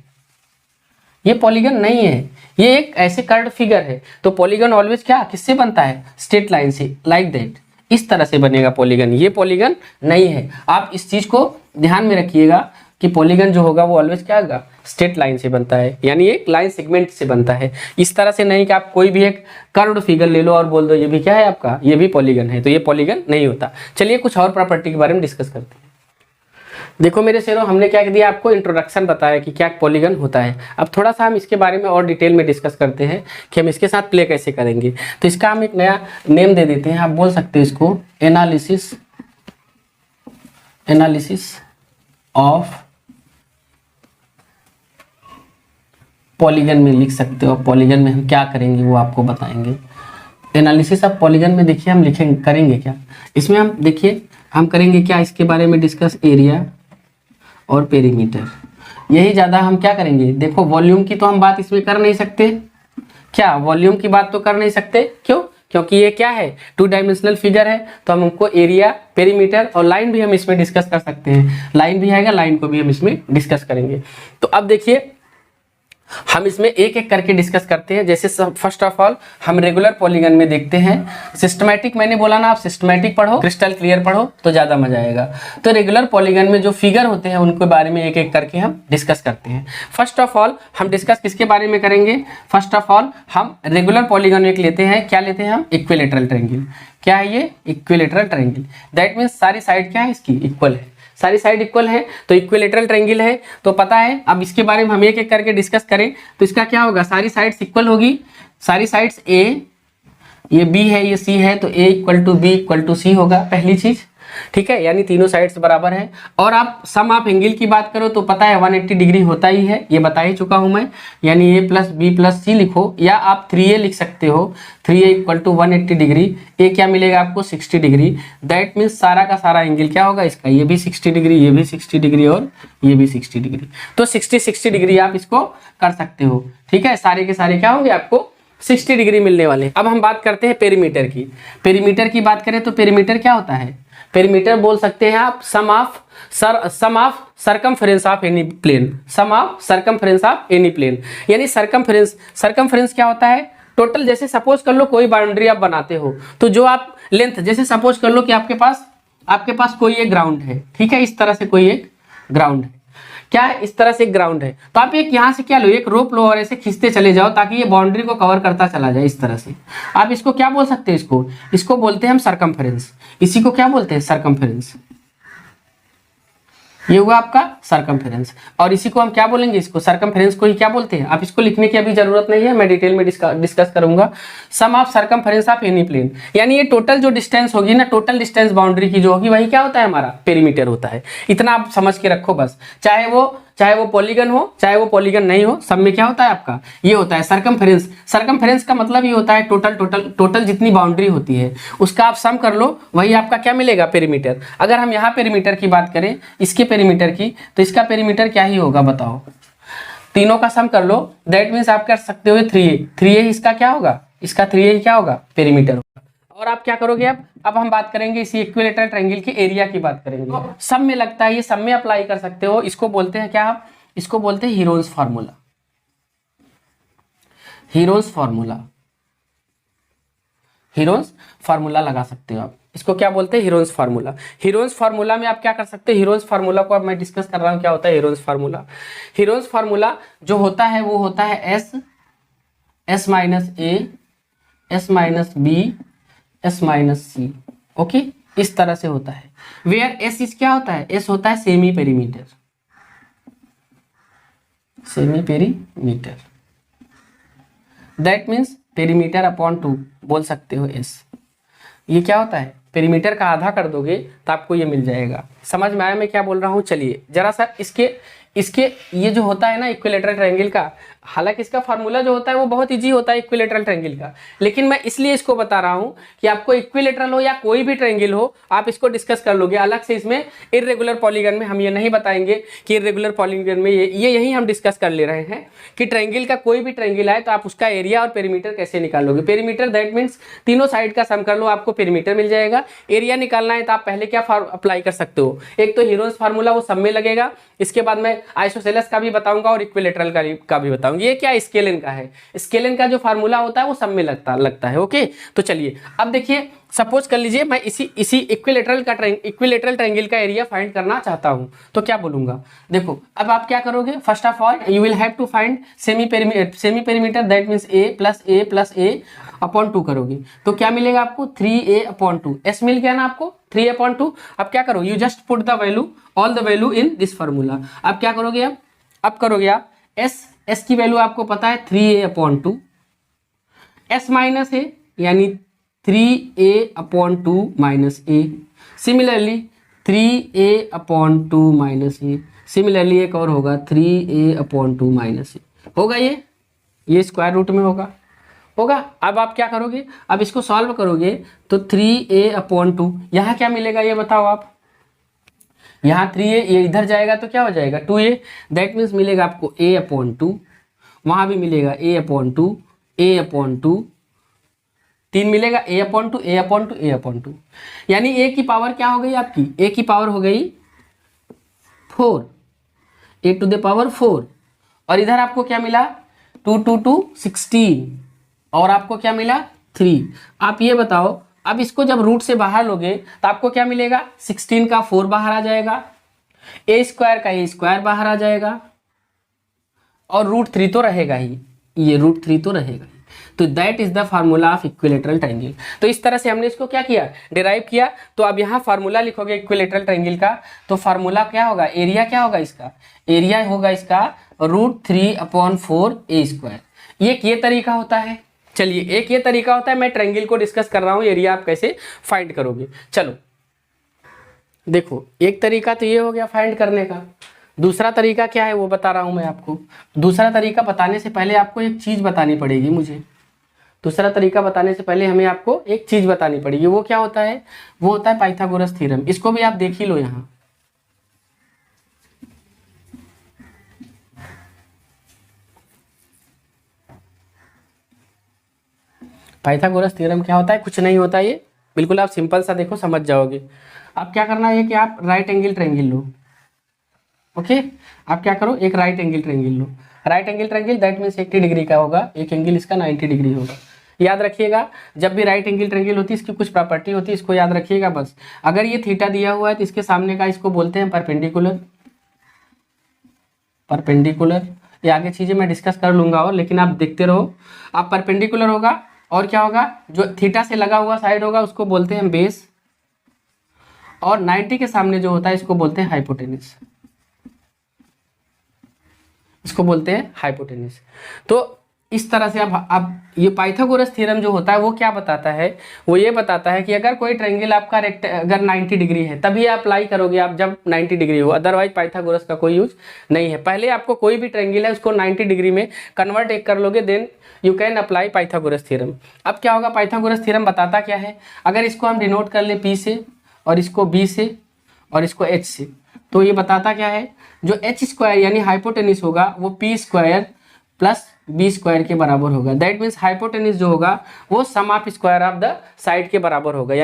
ये पॉलीगन नहीं है, ये एक ऐसे कर्व्ड फिगर है। तो पॉलीगन ऑलवेज क्या किससे बनता है, स्ट्रेट लाइन से, लाइक दैट, इस तरह से बनेगा पॉलीगन। ये पॉलीगन नहीं है, आप इस चीज को ध्यान में रखिएगा कि पॉलीगन जो होगा वो ऑलवेज क्या होगा, स्ट्रेट लाइन से बनता है, यानी एक लाइन सेगमेंट से बनता है। इस तरह से नहीं कि आप कोई भी एक कर्व्ड फिगर ले लो और बोल दो ये भी क्या है आपका, ये भी पॉलीगन है, तो ये पॉलीगन नहीं होता। चलिए कुछ और प्रॉपर्टी के बारे में डिस्कस करते हैं। देखो मेरे शेरों, हमने क्या दिया आपको, इंट्रोडक्शन बताया कि क्या पॉलीगन होता है। अब थोड़ा सा हम इसके बारे में और डिटेल में डिस्कस करते हैं कि हम इसके साथ प्ले कैसे करेंगे। तो इसका हम एक नया नेम दे देते हैं, आप बोल सकते हैं इसको एनालिसिस ऑफ पॉलीगन में लिख सकते हो। पॉलीगन में हम क्या करेंगे वो आपको बताएंगे। एनालिसिस ऑफ पॉलीगन में देखिए हम करेंगे क्या, इसमें हम देखिए हम करेंगे क्या, इसके बारे में डिस्कस एरिया और पेरीमीटर, यही ज़्यादा हम क्या करेंगे। देखो वॉल्यूम की तो हम बात इसमें कर नहीं सकते, क्या वॉल्यूम की बात तो कर नहीं सकते, क्यों, क्योंकि ये क्या है, 2 डायमेंशनल फिगर है। तो हम हमको एरिया, पेरीमीटर और लाइन भी हम इसमें डिस्कस कर सकते हैं। लाइन भी आएगा, लाइन को भी हम इसमें डिस्कस करेंगे। तो अब देखिए हम इसमें एक एक करके डिस्कस करते हैं। जैसे फर्स्ट ऑफ ऑल हम रेगुलर पॉलीगन में देखते हैं, सिस्टमैटिक मैंने बोला ना, आप सिस्टमैटिक पढ़ो, क्रिस्टल क्लियर पढ़ो तो ज़्यादा मजा आएगा। तो रेगुलर पॉलीगन में जो फिगर होते हैं उनके बारे में एक एक करके हम डिस्कस करते हैं। फर्स्ट ऑफ ऑल हम डिस्कस किसके बारे में करेंगे, फर्स्ट ऑफ ऑल हम रेगुलर पॉलीगन एक लेते हैं, क्या लेते हैं हम, इक्विलेटरल ट्रायंगल। क्या है ये, इक्विलेटरल ट्रायंगल, दैट मीन्स सारी साइड क्या है इसकी, इक्वल है, सारी साइड इक्वल है, तो इक्विलेटरल ट्रायंगल है, तो पता है। अब इसके बारे में हम एक एक करके डिस्कस करें तो इसका क्या होगा, सारी साइड्स इक्वल होगी, सारी साइड्स ए, ये बी है, ये सी है, तो a equal to b equal to c होगा, पहली चीज, ठीक है, यानी तीनों साइड्स बराबर है। और आप सम ऑफ एंगल की बात करो तो पता है 180 डिग्री होता ही है, ये बता ही चुका हूं मैं, यानी ए प्लस बी प्लस सी लिखो, या आप 3a लिख सकते हो, 3a इक्वल टू 180 डिग्री, ए क्या मिलेगा आपको 60 डिग्री, दैट मीन्स सारा का सारा एंगल क्या होगा इसका, ये भी 60 डिग्री, ये भी 60 डिग्री और ये भी 60 डिग्री, तो 60 डिग्री आप इसको कर सकते हो, ठीक है। सारे के सारे क्या होंगे आपको 60 डिग्री मिलने वाले। अब हम बात करते हैं पेरीमीटर की। पेरीमीटर की बात करें तो पेरीमीटर क्या होता है, पेरीमीटर बोल सकते हैं आप sum of circumference of any plane, sum of circumference of any plane, यानी सर्कमफेरेंस क्या होता है, टोटल, जैसे सपोज कर लो कोई बाउंड्री आप बनाते हो तो जो आप लेंथ, जैसे सपोज कर लो कि आपके पास कोई एक ग्राउंड है, ठीक है, इस तरह से कोई एक ग्राउंड है, क्या है, इस तरह से एक ग्राउंड है, तो आप एक यहाँ से क्या लो, एक रोप लो और ऐसे खींचते चले जाओ ताकि ये बाउंड्री को कवर करता चला जाए, इस तरह से। आप इसको क्या बोल सकते हैं, इसको बोलते हैं हम सर्कमफेरेंस, इसी को क्या बोलते हैं, सर्कमफेरेंस, ये हुआ आपका सर्कमफेरेंस। और इसी को हम क्या बोलेंगे, इसको सर्कमफेरेंस को ही क्या बोलते हैं। आप इसको लिखने की अभी जरूरत नहीं है, मैं डिटेल में डिस्कस करूंगा। Sum of circumference of any plane, यानी ये टोटल जो डिस्टेंस होगी ना, टोटल डिस्टेंस बाउंड्री की जो होगी वही क्या होता है, हमारा पेरीमीटर होता है। इतना आप समझ के रखो बस, चाहे वो पॉलीगन हो चाहे वो पॉलीगन नहीं हो, सब में क्या होता है आपका, ये होता है सर्कमफेरेंस। सर्कमफेरेंस का मतलब ये होता है टोटल जितनी बाउंड्री होती है उसका आप सम कर लो, वही आपका क्या मिलेगा, पेरीमीटर। अगर हम यहाँ पेरीमीटर की बात करें, इसके पेरीमीटर की, तो इसका पेरीमीटर क्या ही होगा बताओ, तीनों का सम कर लो, दैट मीन्स आप कर सकते हो 3a। 3a इसका क्या होगा, इसका 3a क्या होगा, पेरीमीटर होगा। और आप क्या करोगे, अब हम बात करेंगे इसी इक्विलेटरल ट्रायंगल की एरिया की बात करेंगे। तो सब में लगता है, ये सब में अप्लाई कर सकते हो। इसको बोलते हैं क्या, आप इसको बोलते हैं Heron's formula. Heron's formula, Heron's formula लगा सकते हो आप। इसको क्या बोलते हैं, हीरोन्स फार्मूला। हीरोन्स फार्मूला में आप क्या कर सकते हैं, हीरोन्स फार्मूला को अब मैं डिस्कस कर रहा हूं क्या होता है हीरोन्स फार्मूला। हीरोन्स फार्मूला जो होता है वो होता है s minus a, s minus b, s minus c. Okay, इस तरह से होता है। वेयर एस इस क्या होता है, एस होता है semi perimeter, semi perimeter, that means perimeter upon 2 बोल सकते हो एस। ये क्या होता है, पेरीमीटर का आधा कर दोगे तो आपको ये मिल जाएगा। समझ में आया मैं क्या बोल रहा हूँ। चलिए जरा सा इसके ये जो होता है ना इक्विलेटरल ट्रायंगल का, हालांकि इसका फार्मूला जो होता है वो बहुत इजी होता है इक्विलेटरल ट्रायंगल का, लेकिन मैं इसलिए इसको बता रहा हूं कि आपको इक्विलेटरल हो या कोई भी ट्रायंगल हो आप इसको डिस्कस कर लोगे अलग से। इसमें इर्रेगुलर पॉलीगन में हम ये नहीं बताएंगे कि इर्रेगुलर पॉलीगन में ये यही हम डिस्कस कर ले रहे हैं कि ट्रायंगल का कोई भी ट्रायंगल आए तो आप उसका एरिया और पेरीमीटर कैसे निकालोगे। पेरीमीटर दैट मीन्स तीनों साइड का सम कर लो, आपको पेरीमीटर मिल जाएगा। एरिया निकालना है तो आप पहले क्या अप्लाई कर सकते हो, एक तो हीरोन्स फार्मूला वो सब में लगेगा, इसके बाद मैं आइसोसेलेस का भी बताऊंगा और इक्विलेटरल का भी बताऊंगा। ये क्या स्केलिन का है, स्केलिन का जो फार्मूला होता है वो सब में लगता है। ओके, तो चलिए अब देखिए, सपोज कर लीजिए मैं इसी इक्विलेटरल ट्रायंगल का एरिया फाइंड करना चाहता हूं, तो क्या बोलूंगा, देखो अब आप क्या करोगे, first of all you will have to find semi perimeter that means a plus a upon 2 करोगे तो क्या मिलेगा आपको 3a अपॉन 2। एस मिल गया ना आपको 3a अपॉन 2। अब क्या करो, you just put the value all the value in this formula. अब क्या करोगे, अब करोगे आप एस की वैल्यू आपको पता है 3a अपॉन 2, एस माइनस ए यानी 3a अपॉन 2 माइनस ए, सिमिलरली 3a अपॉन 2 माइनस ए, सिमिलरली एक और होगा 3a अपॉन 2 माइनस ए। होगा ये स्क्वायर रूट में होगा। अब आप क्या करोगे, अब इसको सॉल्व करोगे तो 3a अपॉन 2, यहाँ क्या मिलेगा ये बताओ आप, यहाँ 3a ये इधर जाएगा तो क्या हो जाएगा 2a, दैट मीन्स मिलेगा आपको a अपॉन 2, वहाँ भी मिलेगा a अपॉन 2, a अपॉन 2, 3 मिलेगा a upon 2, a upon 2, a upon 2, यानी a की पावर क्या हो गई आपकी, a की पावर हो गई 4, a टू द पावर 4। और इधर आपको क्या मिला 2 2 2 16 और आपको क्या मिला 3। आप ये बताओ, अब इसको जब रूट से बाहर लोगे तो आपको क्या मिलेगा, 16 का 4 बाहर आ जाएगा, a स्क्वायर का a स्क्वायर बाहर आ जाएगा और रूट 3 तो रहेगा ही, ये रूट 3 तो रहेगा ही। तो that is the formula of equilateral triangle. तो इस तरह से हमने इसको क्या किया, डिराइव किया। तो अब यहाँ फार्मूला लिखोगे इक्विलेटरल ट्रायंगल का, तो फार्मूला क्या होगा, एरिया क्या होगा इसका, एरिया होगा इसका √3 अपॉन 4 a स्क्वायर। ये तरीका होता है। चलिए एक ये तरीका होता है, मैं ट्रायंगल को डिस्कस कर रहा हूँ, एरिया आप कैसे फाइंड करोगे। चलो देखो, एक तरीका तो ये हो गया फाइंड करने का, दूसरा तरीका क्या है वो बता रहा हूँ मैं आपको। दूसरा तरीका बताने से पहले आपको एक चीज़ बतानी पड़ेगी मुझे, दूसरा तरीका बताने से पहले हमें आपको एक चीज़ बतानी पड़ेगी। वो क्या होता है, वो होता है पाइथागोरस थ्योरम। इसको भी आप देख ही लो यहाँ, पाइथागोरस थ्योरम क्या होता है, कुछ नहीं होता, ये बिल्कुल आप सिंपल सा देखो समझ जाओगे। आप क्या करना है कि आप राइट एंगल ट्रायंगल लो। ओके, आप क्या करो, एक right angle triangle low. Right angle triangle that means 80 degree का होगा, एक एंगल इसका 90 डिग्री होगा। याद रखिएगा, जब भी राइट एंगल ट्रायंगल होती है इसकी कुछ प्रॉपर्टी होती है, इसको याद रखिएगा बस। अगर ये थीटा दिया हुआ है तो इसके सामने का इसको बोलते हैं परपेंडिकुलर। परपेंडिकुलर ये आगे चीजें मैं डिस्कस कर लूंगा और, लेकिन आप देखते रहो। आप परपेंडिकुलर होगा और क्या होगा, जो थीटा से लगा हुआ साइड होगा उसको बोलते हैं बेस, और 90 के सामने जो होता है इसको बोलते हैं हाइपोटेनस, इसको बोलते हैं हाइपोटेनस। तो इस तरह से अब ये पाइथागोरस थ्योरम जो होता है वो क्या बताता है, वो ये बताता है कि अगर कोई ट्रायंगल आपका अगर 90 डिग्री है तभी आप अप्लाई करोगे आप जब 90 डिग्री हो, अदरवाइज पाइथागोरस का कोई यूज नहीं है। पहले आपको कोई भी ट्रायंगल है उसको 90 डिग्री में कन्वर्ट एक कर लोगे, then you can apply Pythagoras theorem. अब क्या होगा, पाइथागोरस थ्योरम बताता क्या है, अगर इसको हम डिनोट कर ले P से और इसको B से और इसको H से, तो ये बताता क्या है, जो एच स्क्वायर यानी हाइपोटेनिस होगा वो p square plus b square के बराबर होगा। दैट मीन्स हाइपोटेनिस जो होगा वो sum of square of the side के बराबर होगा,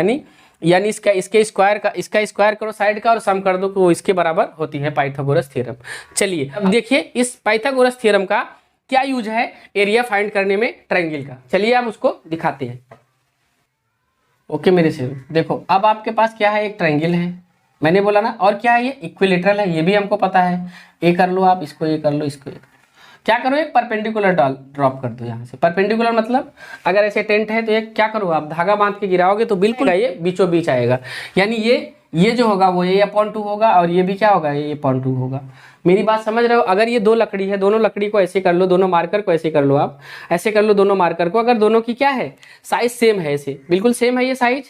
यानी इसके स्क्वायर का, इसका स्क्वायर करो साइड का और सम कर दो तो वो इसके बराबर होती है पाइथागोरस थ्योरम। चलिए अब देखिए इस पाइथागोरस थ्योरम का क्या यूज है एरिया फाइंड करने में ट्रायंगल का। चलिए अब उसको दिखाते हैं। ओके मेरे से देखो, अब आपके पास क्या है, एक ट्रायंगल है, मैंने बोला ना, और क्या है ये इक्विलेटरल है, ये भी हमको पता है। ए कर लो आप, इसको ए कर लो, इसको क्या करो, एक परपेंडिकुलर ड्रॉप कर दो यहाँ से। परपेंडिकुलर मतलब अगर ऐसे टेंट है तो एक क्या करो आप, धागा बांध के गिराओगे तो बिल्कुल ये बीचों बीच आएगा, यानी ये जो होगा वो A/2 होगा और ये भी क्या होगा, A/2 होगा। मेरी बात समझ रहे हो? अगर ये दो लकड़ी है, दोनों लकड़ी को ऐसे कर लो, दोनों मार्कर को ऐसे कर लो, आप ऐसे कर लो दोनों मार्कर को, अगर दोनों की क्या है साइज सेम है, ऐसे बिल्कुल सेम है, ये साइज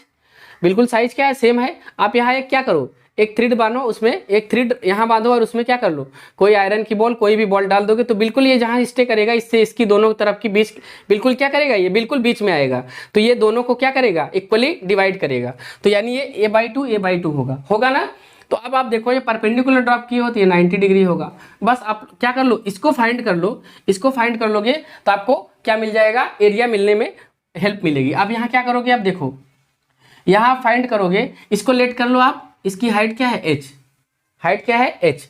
बिल्कुल साइज क्या है सेम है, आप यहाँ एक क्या करो, एक थ्रेड बांधो, उसमें एक थ्रेड यहाँ बांधो और उसमें क्या कर लो, कोई आयरन की बॉल, कोई भी बॉल डाल दोगे तो बिल्कुल ये जहाँ स्टे करेगा इससे इसकी दोनों तरफ की बीच बिल्कुल क्या करेगा, ये बिल्कुल बीच में आएगा, तो ये दोनों को क्या करेगा, इक्वली डिवाइड करेगा, तो यानी ये A/2 होगा ना। तो अब आप देखो ये परपेंडिकुलर ड्रॉप की होती है 90 डिग्री होगा। बस आप क्या कर लो, इसको फाइंड कर लो, इसको फाइंड कर लोगे तो आपको क्या मिल जाएगा, एरिया मिलने में हेल्प मिलेगी। अब यहाँ क्या करोगे, आप देखो यहाँ फाइंड करोगे, इसको लेट कर लो आप, इसकी हाइट क्या है h, हाइट क्या है h,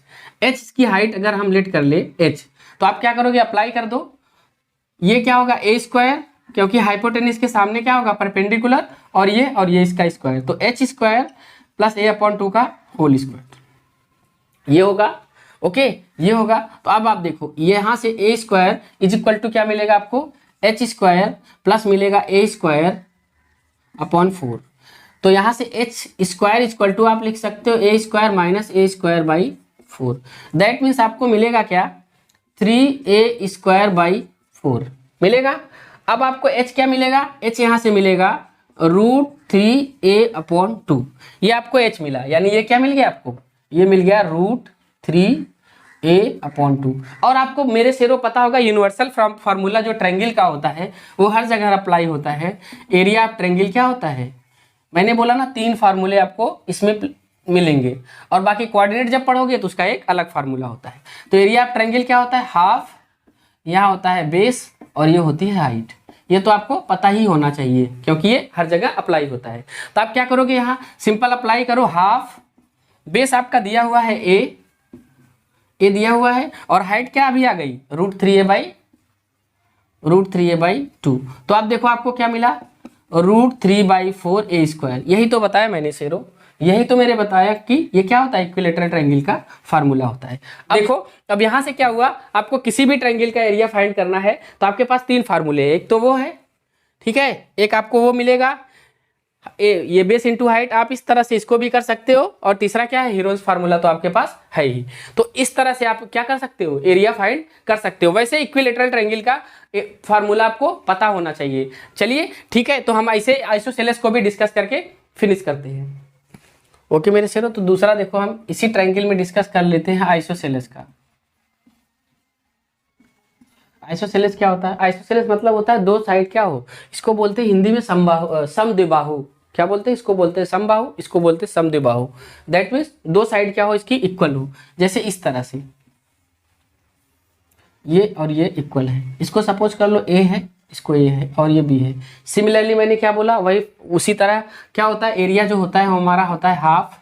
की हाइट अगर हम लेट कर ले h, तो आप क्या करोगे, अप्लाई कर दो, ये क्या होगा A², क्योंकि हाइपोटेनिस के सामने क्या होगा परपेंडिकुलर, और ये इसका स्क्वायर, तो h² प्लस A/2 का होल स्क्वायर ये होगा। ओके ये होगा। तो अब आप देखो यहाँ से A² इज इक्वल टू क्या मिलेगा आपको, h² प्लस मिलेगा A²/4, तो यहाँ से h² इक्वल टू आप लिख सकते हो A² minus A²/4। That means आपको मिलेगा क्या, 3A² मिलेगा। अब आपको h क्या मिलेगा, h यहाँ से मिलेगा √3A/2, ये आपको h मिला, यानी ये क्या मिल गया आपको, ये मिल गया √3A/2। और आपको मेरे शेरों पता होगा यूनिवर्सल फार्मूला जो ट्रायंगल का होता है वो हर जगह अप्लाई होता है। एरिया ऑफ ट्रायंगल क्या होता है, मैंने बोला ना 3 फार्मूले आपको इसमें मिलेंगे, और बाकी कोऑर्डिनेट जब पढ़ोगे तो उसका एक अलग फार्मूला होता है। तो एरिया ऑफ ट्रायंगल क्या होता है, हाफ, यहाँ होता है बेस और ये होती है हाइट। ये तो आपको पता ही होना चाहिए क्योंकि ये हर जगह अप्लाई होता है। तो आप क्या करोगे, यहाँ सिंपल अप्लाई करो, हाफ बेस आपका दिया हुआ है ए दिया हुआ है, और हाइट क्या अभी आ गई √3A/2। तो आप देखो आपको क्या मिला, √3/4A²। यही तो बताया मैंने शेरों, यही तो मैंने बताया कि ये क्या होता है, इक्विलेटरल ट्रायंगल का फार्मूला होता है। अब देखो अब यहाँ से क्या हुआ, आपको किसी भी ट्रायंगल का एरिया फाइंड करना है तो आपके पास 3 फार्मूले हैं। एक तो वो है, ठीक है, एक आपको वो मिलेगा ये बेस इंटू हाइट, आप इस तरह से इसको भी कर सकते हो, और तीसरा क्या है, हीरोज फार्मूला तो आपके पास है ही। तो इस तरह से आप क्या कर सकते हो, एरिया फाइंड कर सकते हो। वैसे इक्विलेटरल ट्रायंगल का फार्मूला आपको पता होना चाहिए। चलिए ठीक है, तो हम ऐसे आइसोसेलेस को भी डिस्कस करके फिनिश करते हैं। ओके मेरे शेरों, तो दूसरा देखो हम इसी ट्रायंगल में डिस्कस कर लेते हैं आइसोसेलेस का। आइसोसेलेस क्या होता है, आइसोसेलेस मतलब होता है दो साइड क्या हो, इसको बोलते हैं हिंदी में समद्विबाहु। क्या बोलते हैं, इसको बोलते हैं समबाहु, इसको बोलते हैं समद्विबाहु। दैट मीन्स दो साइड क्या हो इसकी, इक्वल हो। जैसे इस तरह से ये और ये इक्वल है, इसको सपोज कर लो ए है, इसको ए है और ये बी है। सिमिलरली मैंने क्या बोला, वही उसी तरह क्या होता है, एरिया जो होता है वो हमारा होता है हाफ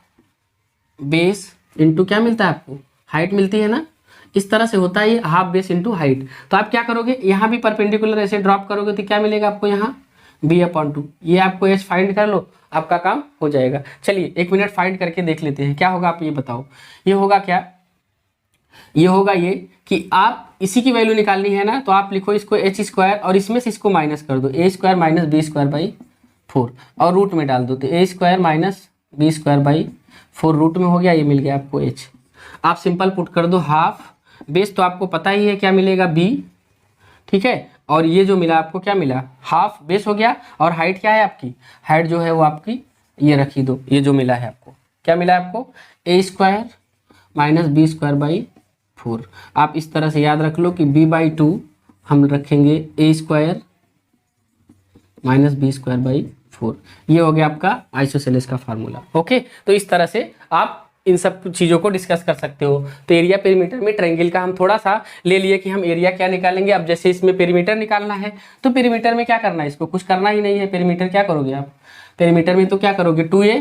बेस इंटू क्या मिलता है आपको, हाइट मिलती है ना, इस तरह से होता है ये हाफ बेस इंटू हाइट। तो आप क्या करोगे, यहाँ भी परपेंडिकुलर ऐसे ड्रॉप करोगे तो क्या मिलेगा आपको, यहाँ B/2। ये आपको एच फाइंड कर लो, आपका काम हो जाएगा। चलिए 1 मिनट फाइंड करके देख लेते हैं क्या होगा, आप ये बताओ। ये होगा क्या, ये होगा ये कि आप इसी की वैल्यू निकालनी है ना, तो आप लिखो इसको h² और इसमें से इसको माइनस कर दो, A² माइनस B²/4 और रूट में डाल दो, तो A² माइनस B²/4 रूट में हो गया, ये मिल गया आपको h। आप सिंपल पुट कर दो, हाफ बेस तो आपको पता ही है क्या मिलेगा b, ठीक है, और ये जो मिला आपको क्या मिला, हाफ बेस हो गया, और हाइट क्या है आपकी, हाइट जो है वो आपकी ये रखी दो, ये जो मिला है आपको क्या मिला है आपको, A² माइनस B²/4। आप इस तरह से याद रख लो कि B/2 हम रखेंगे A² माइनस B²/4। ये हो गया आपका आइसोसेलेस का फार्मूला। ओके, तो इस तरह से आप इन सब चीज़ों को डिस्कस कर सकते हो। तो एरिया पेरीमीटर में ट्रायंगल का हम थोड़ा सा ले लिए कि हम एरिया क्या निकालेंगे। अब जैसे इसमें पेरीमीटर निकालना है तो पेरीमीटर में क्या करना है, इसको कुछ करना ही नहीं है। पेरीमीटर क्या करोगे आप, पेरीमीटर में तो क्या करोगे 2a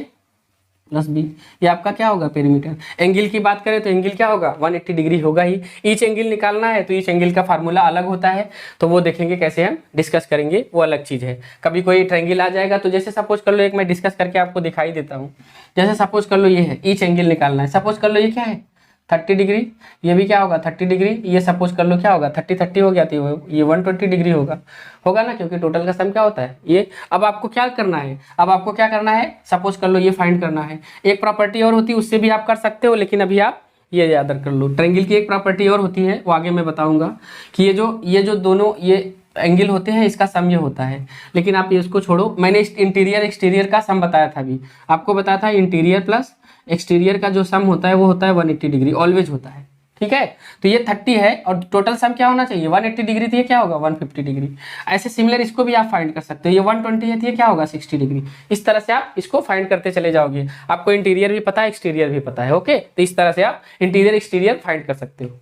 + b, ये आपका क्या होगा पेरीमीटर। एंगल की बात करें तो एंगल क्या होगा 180 डिग्री होगा ही। ईच एंगल निकालना है तो ईच एंगल का फार्मूला अलग होता है, तो वो देखेंगे कैसे हम डिस्कस करेंगे, वो अलग चीज़ है। कभी कोई ट्रायंगल आ जाएगा तो जैसे सपोज कर लो, एक मैं डिस्कस करके आपको दिखाई देता हूँ। जैसे सपोज कर लो ये है, ईच एंगल निकालना है। सपोज कर लो ये क्या है 30 डिग्री, ये भी क्या होगा 30 डिग्री, ये सपोज कर लो क्या होगा 30 हो गया, तो ये 120 डिग्री होगा ना, क्योंकि टोटल का सम क्या होता है ये। अब आपको क्या करना है, अब आपको क्या करना है, सपोज कर लो ये फाइंड करना है। एक प्रॉपर्टी और होती है, उससे भी आप कर सकते हो, लेकिन अभी आप ये याद कर लो। ट्रायंगल की एक प्रॉपर्टी और होती है, वो आगे मैं बताऊंगा कि ये जो दोनों ये एंगल होते हैं, इसका सम ये होता है। लेकिन आप ये इसको छोड़ो, मैंने इंटीरियर एक्सटीरियर का सम बताया था अभी, आपको बताया था इंटीरियर प्लस एक्सटीरियर का जो सम होता है वो होता है 180 डिग्री, ऑलवेज होता है। ठीक है, तो ये 30 है और टोटल सम क्या होना चाहिए 180 डिग्री, तो ये क्या होगा 150 डिग्री। ऐसे सिमिलर इसको भी आप फाइंड कर सकते हो, ये 120 है तो ये क्या होगा 60 डिग्री। इस तरह से आप इसको फाइंड करते चले जाओगे। आपको इंटीरियर भी पता है, एक्सटीरियर भी पता है। ओके, तो इस तरह से आप इंटीरियर एक्सटीरियर फाइंड कर सकते हो।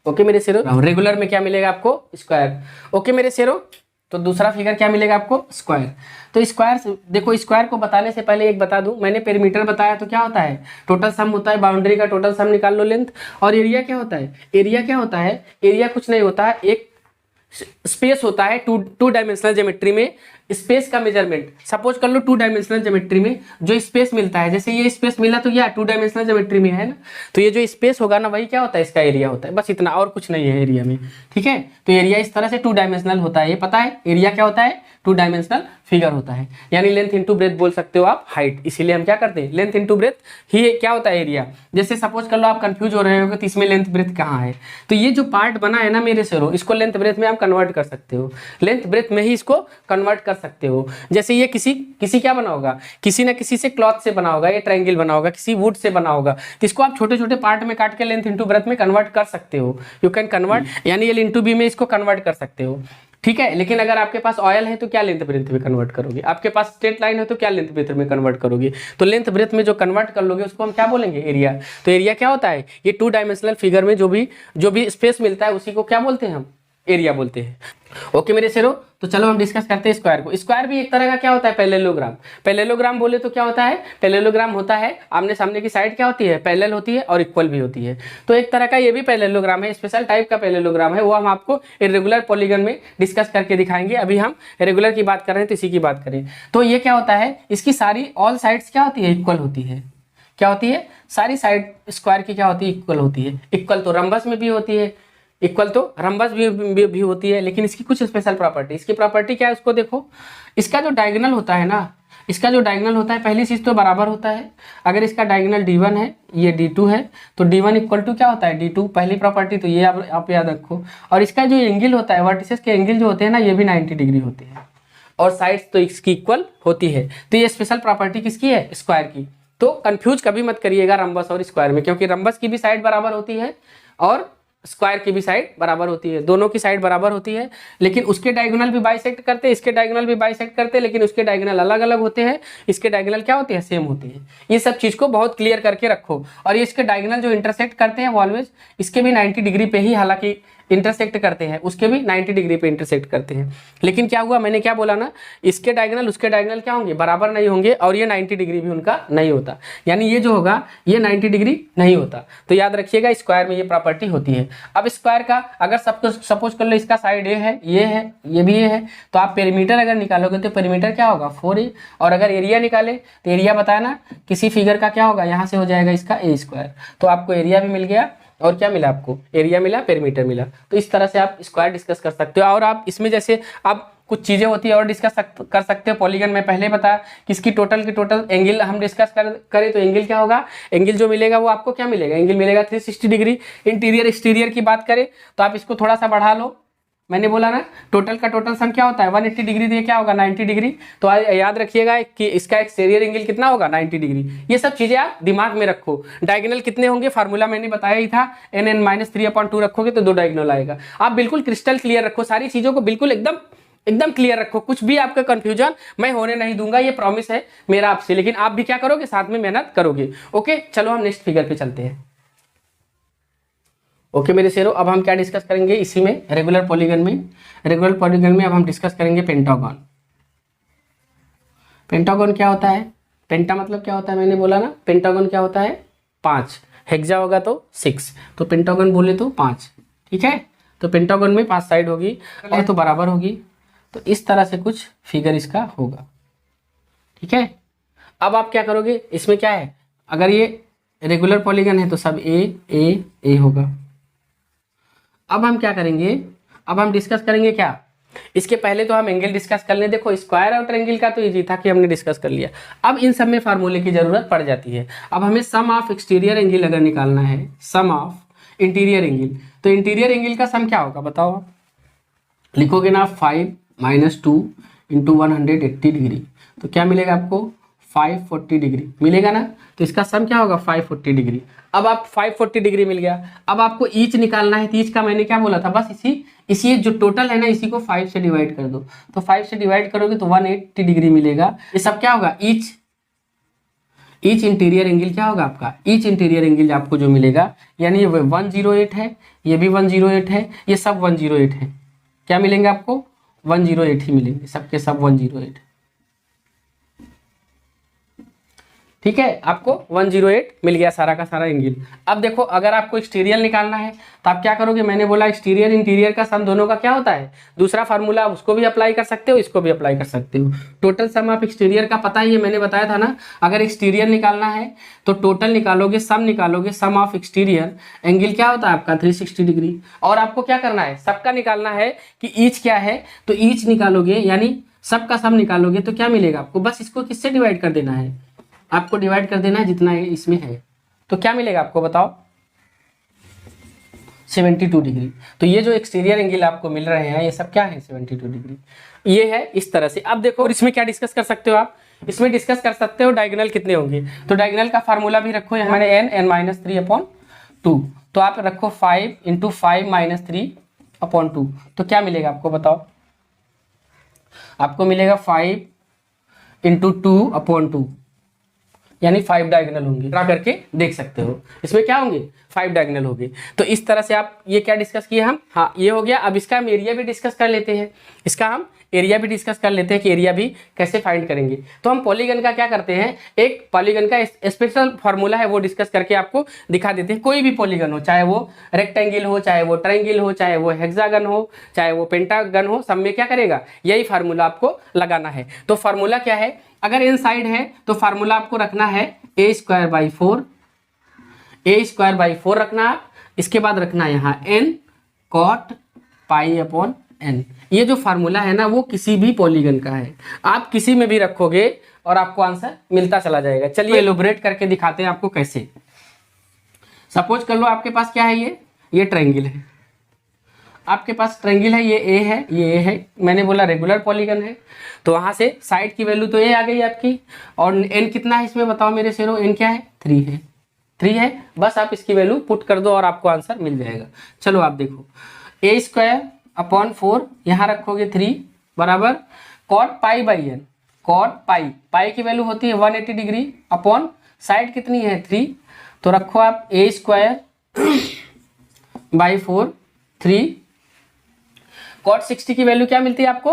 ओके मेरे शेरो, रेगुलर में क्या मिलेगा आपको स्क्वायर। ओके मेरे शेरो, तो दूसरा फिगर क्या मिलेगा आपको स्क्वायर। तो स्क्वायर देखो, स्क्वायर को बताने से पहले एक बता दूं, मैंने पेरीमीटर बताया तो क्या होता है टोटल सम होता है, बाउंड्री का टोटल सम निकाल लो लेंथ। और एरिया क्या होता है, एरिया क्या होता है, एरिया कुछ नहीं होता है, एक स्पेस होता है टू डायमेंशनल ज्योमेट्री में स्पेस का मेजरमेंट। सपोज कर लो 2 डायमेंशनल ज्योमेट्री में जो स्पेस मिलता है, जैसे ये स्पेस मिला तो क्या 2 डायमेंशनल ज्योमेट्री में है ना, तो ये जो स्पेस होगा ना वही क्या होता है इसका एरिया होता है, बस इतना और कुछ नहीं है एरिया में। ठीक है, तो एरिया इस तरह से 2 डायमेंशनल होता है, ये पता है एरिया क्या होता है 2 डायमेंशनल फिगर होता है, यानी लेंथ इंटू ब्रेथ बोल सकते हो आप हाइट। इसीलिए हम क्या करते हैं लेंथ इंटू ब्रेथ ही क्या होता है एरिया। जैसे सपोज कर लो आप कंफ्यूज हो रहे हो कि इसमें लेंथ ब्रेथ कहाँ है, तो ये जो पार्ट बना है ना मेरे शेरो, इसको लेंथ ब्रेथ में आप कन्वर्ट कर सकते हो, लेंथ ब्रेथ में ही इसको कन्वर्ट कर सकते हो। जैसे ये किसी क्या बना होगा, किसी ना किसी से क्लॉथ से बना होगा, ये ट्रायंगल बना होगा, किसी वुड से बना होगा, तो इसको आप छोटे छोटे पार्ट में काट के लेंथ इंटू ब्रेथ में कन्वर्ट कर सकते हो। यू कैन कन्वर्ट, यानी एल इंटू बी में इसको कन्वर्ट कर सकते हो। ठीक है, लेकिन अगर आपके पास ऑयल है तो क्या लेंथ ब्रेथ में कन्वर्ट करोगे, आपके पास स्ट्रेट लाइन है तो क्या लेंथ ब्रेथ में कन्वर्ट करोगे, तो लेंथ ब्रेथ में जो कन्वर्ट कर लोगे उसको हम क्या बोलेंगे एरिया। तो एरिया क्या होता है, ये 2 डायमेंशनल फिगर में जो भी स्पेस मिलता है उसी को क्या बोलते हैं हम एरिया बोलते हैं। ओके मेरे शेरो, तो चलो हम डिस्कस करते हैं स्क्वायर को। स्क्वायर भी एक तरह का क्या होता है पैरेललोग्राम। पैरेललोग्राम बोले तो क्या होता है, पैरेललोग्राम होता है आमने सामने की साइड क्या होती है पैरेलल होती है और इक्वल भी होती है। तो एक तरह का ये भी पैरेललोग्राम है, स्पेशल टाइप का पैरेललोग्राम है, वो हम आपको इरेगुलर पॉलीगन में डिस्कस करके दिखाएंगे। अभी हम रेगुलर की बात कर रहे हैं तो इसी की बात करें। तो ये क्या होता है, इसकी सारी ऑल साइड्स क्या होती है इक्वल होती है। क्या होती है, सारी साइड स्क्वायर की क्या होती है इक्वल होती है। इक्वल तो रंबस में भी होती है, इक्वल तो रंबस भी होती है, लेकिन इसकी कुछ स्पेशल प्रॉपर्टी। इसकी प्रॉपर्टी क्या है उसको देखो, इसका जो डायगोनल होता है ना, इसका जो डायगोनल होता है पहली चीज तो बराबर होता है। अगर इसका डायगोनल d1 है ये d2 है तो d1 इक्वल टू क्या होता है d2, पहली प्रॉपर्टी तो ये आप याद रखो। और इसका जो एंगल होता है वर्टिसेस के एंगल जो होते हैं ना ये भी 90 डिग्री होते हैं और साइड्स तो इसकी इक्वल होती है। तो ये स्पेशल प्रॉपर्टी किसकी है स्क्वायर की। तो कंफ्यूज कभी मत करिएगा रंबस और स्क्वायर में, क्योंकि रंबस की भी साइड बराबर होती है और स्क्वायर की भी साइड बराबर होती है, दोनों की साइड बराबर होती है, लेकिन उसके डायगोनल भी बाइसेक्ट करते हैं, इसके डायगोनल भी बाइसेक्ट करते हैं, लेकिन उसके डायगोनल अलग अलग होते हैं, इसके डायगोनल क्या होते हैं सेम होते हैं। ये सब चीज को बहुत क्लियर करके रखो। और ये इसके डायगोनल जो इंटरसेक्ट करते हैं वो ऑलवेज इसके भी 90 डिग्री पे ही हालांकि इंटरसेक्ट करते हैं, उसके भी 90 डिग्री पे इंटरसेक्ट करते हैं। लेकिन क्या हुआ, मैंने क्या बोला ना, इसके डायगोनल उसके डायगोनल क्या होंगे बराबर नहीं होंगे और ये 90 डिग्री भी उनका नहीं होता, यानी ये जो होगा ये 90 डिग्री नहीं होता। तो याद रखिएगा स्क्वायर में ये प्रॉपर्टी होती है। अब स्क्वायर का अगर सबको सपोज कर लो इसका साइड ए है, ये भी ये है, तो आप पेरीमीटर अगर निकालोगे तो पेरीमीटर क्या होगा 4a। और अगर एरिया निकाले तो एरिया बताया ना किसी फिगर का क्या होगा, यहाँ से हो जाएगा इसका a स्क्वायर। तो आपको एरिया भी मिल गया और क्या मिला आपको एरिया मिला, पेरीमीटर मिला। तो इस तरह से आप स्क्वायर डिस्कस कर सकते हो। और आप इसमें जैसे आप कुछ चीजें होती है और डिस्कस कर सकते हो। पॉलीगन में पहले बताया कि इसकी टोटल एंगल हम डिस्कस करें तो एंगल क्या होगा, एंगल जो मिलेगा वो आपको क्या मिलेगा, एंगल मिलेगा 360 डिग्री। इंटीरियर एक्सटीरियर की बात करें तो आप इसको थोड़ा सा बढ़ा लो, मैंने बोला ना टोटल का टोटल सम क्या होता है 180 डिग्री, तो ये क्या होगा 90 डिग्री। तो याद रखिएगा कि इसका एक्सटीरियर एंगल कितना होगा 90 डिग्री। ये सब चीजें आप दिमाग में रखो। डायगोनल कितने होंगे फार्मूला मैंने बताया ही था, n(-3/2) रखोगे तो 2 डायगोनल आएगा। आप बिल्कुल क्रिस्टल क्लियर रखो, सारी चीजों को बिल्कुल एकदम एकदम क्लियर रखो, कुछ भी आपका कंफ्यूजन मैं होने नहीं दूंगा, ये प्रॉमिस है मेरा आपसे। लेकिन आप भी क्या करोगे, साथ में मेहनत करोगे। ओके, चलो हम नेक्स्ट फिगर पे चलते हैं। ओके मेरे शेरों, अब हम क्या डिस्कस करेंगे इसी में, रेगुलर पॉलीगन में। रेगुलर पॉलीगन में अब हम डिस्कस करेंगे पेंटागन। पेंटागन क्या होता है, पेंटा मतलब क्या होता है, मैंने बोला ना पेंटागन क्या होता है 5, हेक्सा होगा तो 6, तो पेंटागन बोले तो 5। ठीक है, तो पेंटागन में 5 साइड होगी और तो बराबर होगी, तो इस तरह से कुछ फिगर इसका होगा। ठीक है, अब आप क्या करोगे, इसमें क्या है, अगर ये रेगुलर पॉलीगन है तो सब ए होगा। अब हम क्या करेंगे, अब हम डिस्कस करेंगे क्या, इसके पहले तो हम एंगल डिस्कस कर लें। देखो स्क्वायर और ट्रायंगल का तो इजी था कि हमने डिस्कस कर लिया। अब इन सब में फार्मूले की जरूरत पड़ जाती है। अब हमें सम ऑफ एक्सटीरियर एंगल अगर निकालना है, सम ऑफ इंटीरियर एंगल, तो इंटीरियर एंगल का सम क्या होगा बताओ आप, लिखोगे ना 5 - 2 × 180 डिग्री, तो क्या मिलेगा आपको 540 डिग्री मिलेगा ना, तो इसका सम क्या होगा 540 डिग्री। अब आप 540 डिग्री मिल गया, अब आपको ईच निकालना है, तो ईच का मैंने क्या बोला था, बस इसी जो टोटल है ना इसी को 5 से डिवाइड कर दो, तो 5 से डिवाइड करोगे तो 180 डिग्री मिलेगा। ये सब क्या होगा, ईच इंटीरियर एंगल क्या होगा आपका, ईच इंटीरियर एंगल आपको जो मिलेगा, यानी ये 108 है, ये भी 108 है, ये सब 108 है, क्या मिलेंगे आपको 108 ही मिलेंगे, सबके सब 108। ठीक है, आपको 108 मिल गया सारा का सारा एंगल। अब देखो अगर आपको एक्सटीरियर निकालना है तो आप क्या करोगे, मैंने बोला एक्सटीरियर इंटीरियर का सम दोनों का क्या होता है, दूसरा फार्मूला, उसको भी अप्लाई कर सकते हो, इसको भी अप्लाई कर सकते हो। टोटल सम ऑफ एक्सटीरियर का पता ही है, मैंने बताया था ना, अगर एक्सटीरियर निकालना है तो टोटल निकालोगे, सम निकालोगे, सम ऑफ एक्सटीरियर एंगल क्या होता है आपका 360 डिग्री। और आपको क्या करना है, सबका निकालना है कि ईच क्या है, तो ईच निकालोगे यानी सबका सम निकालोगे तो क्या मिलेगा आपको, बस इसको किससे डिवाइड कर देना है, आपको डिवाइड कर देना है जितना इसमें है, तो क्या मिलेगा आपको बताओ 72 डिग्री। तो ये जो एक्सटीरियर एंगल आपको मिल रहे हैं ये सब क्या है 72 डिग्री, ये है इस तरह से। अब देखो, और इसमें क्या डिस्कस कर सकते हो आप, इसमें डिस्कस कर सकते हो डायगोनल कितने होंगे, तो डायगोनल का फार्मूला भी रखो, यहाँ मैंने n-3/2, तो आप रखो 5 × 5 - 3/2, तो क्या मिलेगा आपको बताओ, आपको मिलेगा 5 × 2/2, यानी 5 डायगोनल होंगे, ड्रा करके देख सकते हो, इसमें क्या होंगे 5 डायगोनल होंगे। तो इस तरह से आप ये क्या डिस्कस किए हम, हाँ ये हो गया। अब इसका हम एरिया भी डिस्कस कर लेते हैं, इसका हम एरिया भी डिस्कस कर लेते हैं कि एरिया भी कैसे फाइंड करेंगे। तो हम पॉलीगन का क्या करते हैं, एक पॉलीगन का स्पेशल फार्मूला है वो डिस्कस करके आपको दिखा देते हैं। कोई भी पॉलीगन हो, चाहे वो रेक्टेंगल हो, चाहे वो ट्रायंगल हो, चाहे वो हेक्सागन हो, चाहे वो पेंटागन हो, सब में क्या करेगा, यही फार्मूला आपको लगाना है। तो फार्मूला क्या है, अगर n साइड है तो फार्मूला आपको रखना है a² by 4 रखना है। इसके बाद रखना है यहाँ n cot π/n। ये जो फार्मूला है ना वो किसी भी पॉलीगन का है, आप किसी में भी रखोगे और आपको आंसर मिलता चला जाएगा। चलिए एलोबरेट करके दिखाते हैं आपको कैसे। सपोज कर लो आपके पास क्या है, ये ट्रायंगल है, आपके पास ट्रायंगल है, ये ए है, ये ए है, मैंने बोला रेगुलर पॉलीगन है, तो वहां से साइड की वैल्यू तो ए आ गई आपकी, और एन कितना है इसमें बताओ मेरे शेरों, एन क्या है 3 है, बस आप इसकी वैल्यू पुट कर दो और आपको आंसर मिल जाएगा। चलो आप देखो a²/4 यहाँ रखोगे 3 बराबर cot π/n, cot पाई की वैल्यू होती है 180 डिग्री अपॉन साइड कितनी है 3, तो रखो आप a²/4 3, cot 60 की वैल्यू क्या मिलती है आपको,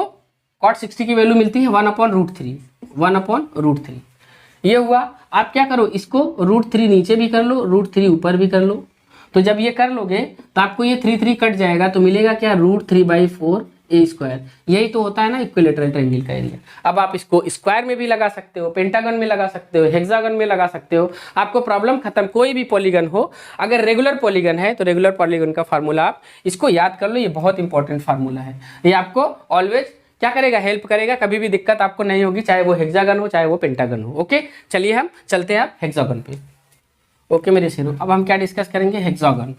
cot 60 की वैल्यू मिलती है 1/√3 ये हुआ। आप क्या करो, इसको √3 नीचे भी कर लो, √3 ऊपर भी कर लो, तो जब ये कर लोगे तो आपको ये 3 कट जाएगा, तो मिलेगा क्या √3/4 a²। यही तो होता है ना इक्विलेटरल ट्रायंगल का एरिया। अब आप इसको स्क्वायर में भी लगा सकते हो, पेंटागन में लगा सकते हो, हेक्सागन में लगा सकते हो, आपको प्रॉब्लम खत्म। कोई भी पॉलीगन हो, अगर रेगुलर पॉलीगन है तो रेगुलर पॉलीगन का फार्मूला आप इसको याद कर लो, ये बहुत इंपॉर्टेंट फार्मूला है, ये आपको ऑलवेज क्या करेगा, हेल्प करेगा, कभी भी दिक्कत आपको नहीं होगी, चाहे वो हेक्सागन हो चाहे वो पेंटागन हो। ओके, चलिए हम चलते हैं हेक्सागन पे। ओके मेरे शेरों, अब हम क्या डिस्कस करेंगे, हेक्सागन।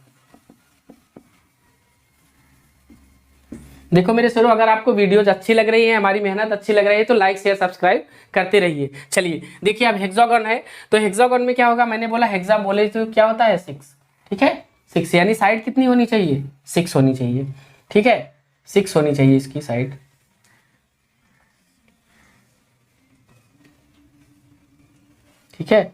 देखो मेरे शेरों, अगर आपको वीडियोज अच्छी लग रही है, हमारी मेहनत अच्छी लग रही है, तो लाइक शेयर सब्सक्राइब करते रहिए। चलिए देखिए, अब हेक्सागन है तो हेक्सागन में क्या होगा, मैंने बोला हेक्सा बोले तो क्या होता है 6, ठीक है 6, यानी साइड कितनी होनी चाहिए 6 होनी चाहिए, ठीक है 6 होनी चाहिए इसकी साइड, ठीक है,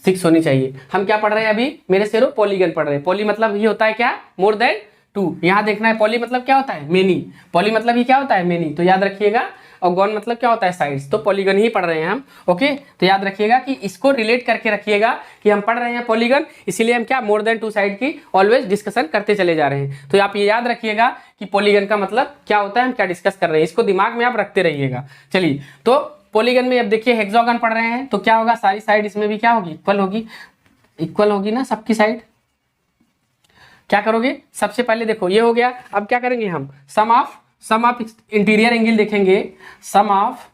6 होनी चाहिए। हम क्या पढ़ रहे हैं अभी मेरे शेरों? पॉलीगन पढ़ रहे हैं। पॉली मतलब ये होता है क्या? More than 2। यहाँ देखना है पॉली मतलब क्या होता है? मेनी। पॉली मतलब ये क्या होता है? मेनी। तो याद रखिएगा। और गॉन मतलब क्या होता है? साइड्स। तो पॉलीगन ही पढ़ रहे हैं हम। ओके, तो याद रखिएगा कि इसको रिलेट करके रखिएगा कि हम पढ़ रहे हैं पॉलीगन, इसीलिए हम क्या मोर देन 2 साइड की ऑलवेज डिस्कशन करते चले जा रहे हैं। तो आप ये याद रखिएगा कि पॉलीगन का मतलब क्या होता है, हम क्या डिस्कस कर रहे हैं, इसको दिमाग में आप रखते रहिएगा। चलिए, तो पॉलीगन में अब देखिए हेक्सागन पढ़ रहे हैं तो क्या होगा? सारी साइड इसमें भी क्या होगी? इक्वल होगी। इक्वल होगी ना सबकी साइड। क्या करोगे? सबसे पहले देखो ये हो गया। अब क्या करेंगे हम? सम ऑफ इंटीरियर एंगल देखेंगे। सम ऑफ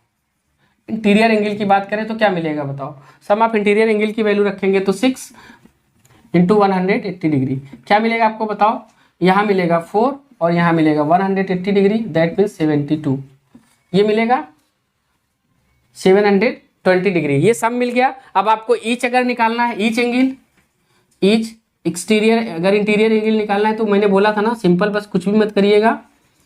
इंटीरियर एंगल की बात करें तो क्या मिलेगा बताओ? सम ऑफ इंटीरियर एंगल की वैल्यू रखेंगे तो 6 इंटू 180 डिग्री। क्या मिलेगा आपको बताओ? यहाँ मिलेगा 4 और यहाँ मिलेगा 180 डिग्री, दैट मीन्स 72। ये मिलेगा 720 डिग्री। ये सम मिल गया। अब आपको ईच अगर निकालना है, ईच एंगल, ईच एक्सटीरियर, अगर इंटीरियर एंगल निकालना है तो मैंने बोला था ना, सिंपल, बस कुछ भी मत करिएगा,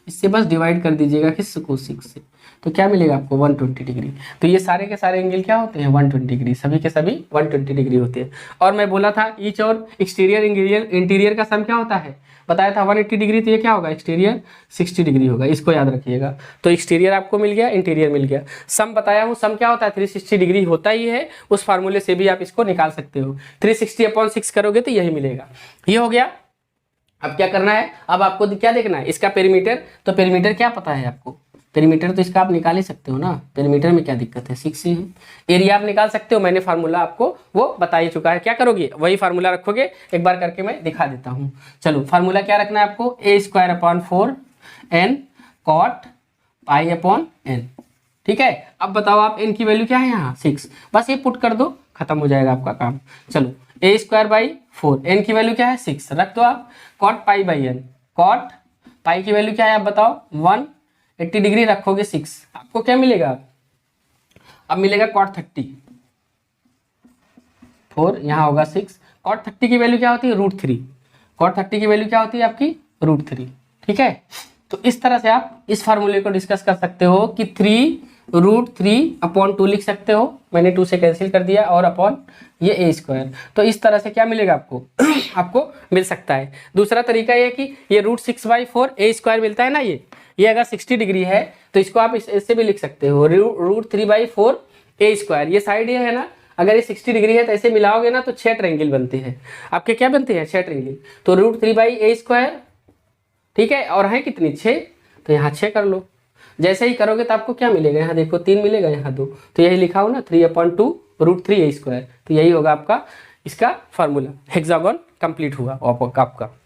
इससे बस डिवाइड कर दीजिएगा किसको? 6 से। तो क्या मिलेगा आपको? 120 डिग्री। तो ये सारे के सारे एंगल क्या होते हैं? 120 डिग्री। सभी के सभी 120 डिग्री होते हैं। और मैं बोला था ईच और एक्सटीरियर इंटीरियर का सम क्या होता है? बताया था 180 डिग्री। तो ये क्या होगा? एक्सटीरियर 60 डिग्री होगा। इसको याद रखिएगा। तो एक्सटीरियर आपको मिल गया, इंटीरियर मिल गया। सम बताया हूँ, सम क्या होता है? 360 डिग्री होता ही है। उस फार्मूले से भी आप इसको निकाल सकते हो। 360/6 करोगे तो यही मिलेगा। ये हो गया। अब क्या करना है? अब आपको क्या देखना है? इसका पेरीमीटर। तो पेरीमीटर क्या पता है आपको? पेरीमीटर तो इसका आप निकाल ही सकते हो ना। पेरीमीटर में क्या दिक्कत है? 6 ही है। एरिया आप निकाल सकते हो, मैंने फार्मूला आपको वो बता ही चुका है। क्या करोगे? वही फार्मूला रखोगे। एक बार करके मैं दिखा देता हूँ। चलो, फार्मूला क्या रखना है आपको? a² n cot π/n। ठीक है। अब बताओ आप, n की वैल्यू क्या है यहाँ? 6। बस ये पुट कर दो, खत्म हो जाएगा आपका काम। चलो, a²/4, n की वैल्यू क्या है? 6 रख दो आप। cot π/n, cot पाई की वैल्यू क्या है आप बताओ? 180 डिग्री रखोगे 6, आपको क्या मिलेगा? अब मिलेगा cot 30, 4 यहाँ होगा 6। cot 30 की वैल्यु क्या होती है? √3। cot 30 की वैल्यू क्या होती है आपकी? √3। ठीक है। तो इस तरह से आप इस फार्मूले को डिस्कस कर सकते हो कि 3√3/2 लिख सकते हो। मैंने 2 से कैंसिल कर दिया और अपॉन ये a²। तो इस तरह से क्या मिलेगा आपको? आपको मिल सकता है। दूसरा तरीका ये कि ये √6/4 a² मिलता है ना, ये अगर 60 डिग्री है तो इसको आप इससे भी लिख सकते हो, √3/4 a²। ये साइड ये है ना, अगर ये 60 डिग्री है तो ऐसे मिलाओगे ना तो 6 ट्रायंगल बनते हैं। आपके क्या बनते हैं? 6 ट्रायंगल। तो √3/a², ठीक है। और है कितनी? 6। तो यहाँ 6 कर लो। जैसे ही करोगे तो आपको क्या मिलेगा? यहाँ देखो 3 मिलेगा, यहाँ 2। तो यही लिखा हो ना, 3/2 √3a²। तो यही होगा आपका इसका फार्मूला। हेक्सागन कंप्लीट हुआ आपका।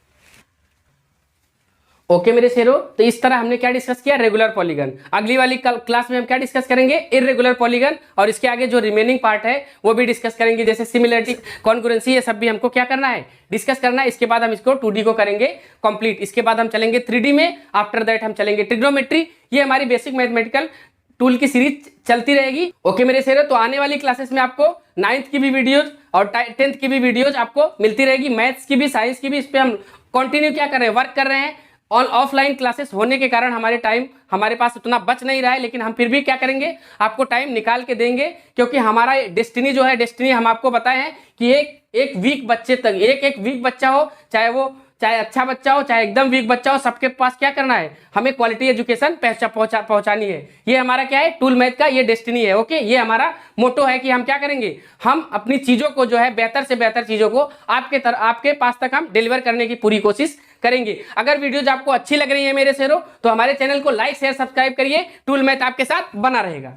ओके मेरे शेरों, तो इस तरह हमने क्या डिस्कस किया? Regular polygon. अगली वाली क्लास में हम क्या डिस्कस करेंगे? Irregular polygon. और इसके आगे जो रिमेनिंग पार्ट है वो भी डिस्कस करेंगे, जैसे सिमिलरिटी, कॉन्ग्रुएंसी, ये सब भी हमको क्या करना है? डिस्कस करना है। इसके बाद हम इसको 2D को करेंगे कंप्लीट। इसके बाद हम चलेंगे 3D में। आफ्टर दैट हम चलेंगे ट्रिग्नोमेट्री। ये हमारी बेसिक मैथमेटिकल टूल की सीरीज चलती रहेगी। ओके मेरे शेरों, तो आने वाली क्लासेस में आपको 9th की भी वीडियोज और 10th की भी वीडियोज आपको मिलती रहेगी। मैथ्स की भी, साइंस की भी, इस पर हम कंटिन्यू क्या कर रहे हैं? वर्क कर रहे हैं। ऑल ऑफलाइन क्लासेस होने के कारण हमारे पास उतना बच नहीं रहा है, लेकिन हम फिर भी क्या करेंगे? आपको टाइम निकाल के देंगे, क्योंकि हमारा डेस्टिनी जो है, डेस्टिनी हम आपको बताए हैं कि एक वीक बच्चे तक, एक वीक बच्चा हो, चाहे अच्छा बच्चा हो, चाहे एकदम वीक बच्चा हो, सबके पास क्या करना है? हमें क्वालिटी एजुकेशन पहुंचानी है। ये हमारा क्या है? टूल मैथ का ये डेस्टिनी है। ओके, ये हमारा मोटो है कि हम क्या करेंगे? हम अपनी चीजों को जो है, बेहतर से बेहतर चीजों को आपके पास तक हम डिलीवर करने की पूरी कोशिश करेंगे। अगर वीडियोज आपको अच्छी लग रही है मेरे शेरों, तो हमारे चैनल को लाइक शेयर सब्सक्राइब करिए। टूल मैथ आपके साथ बना रहेगा।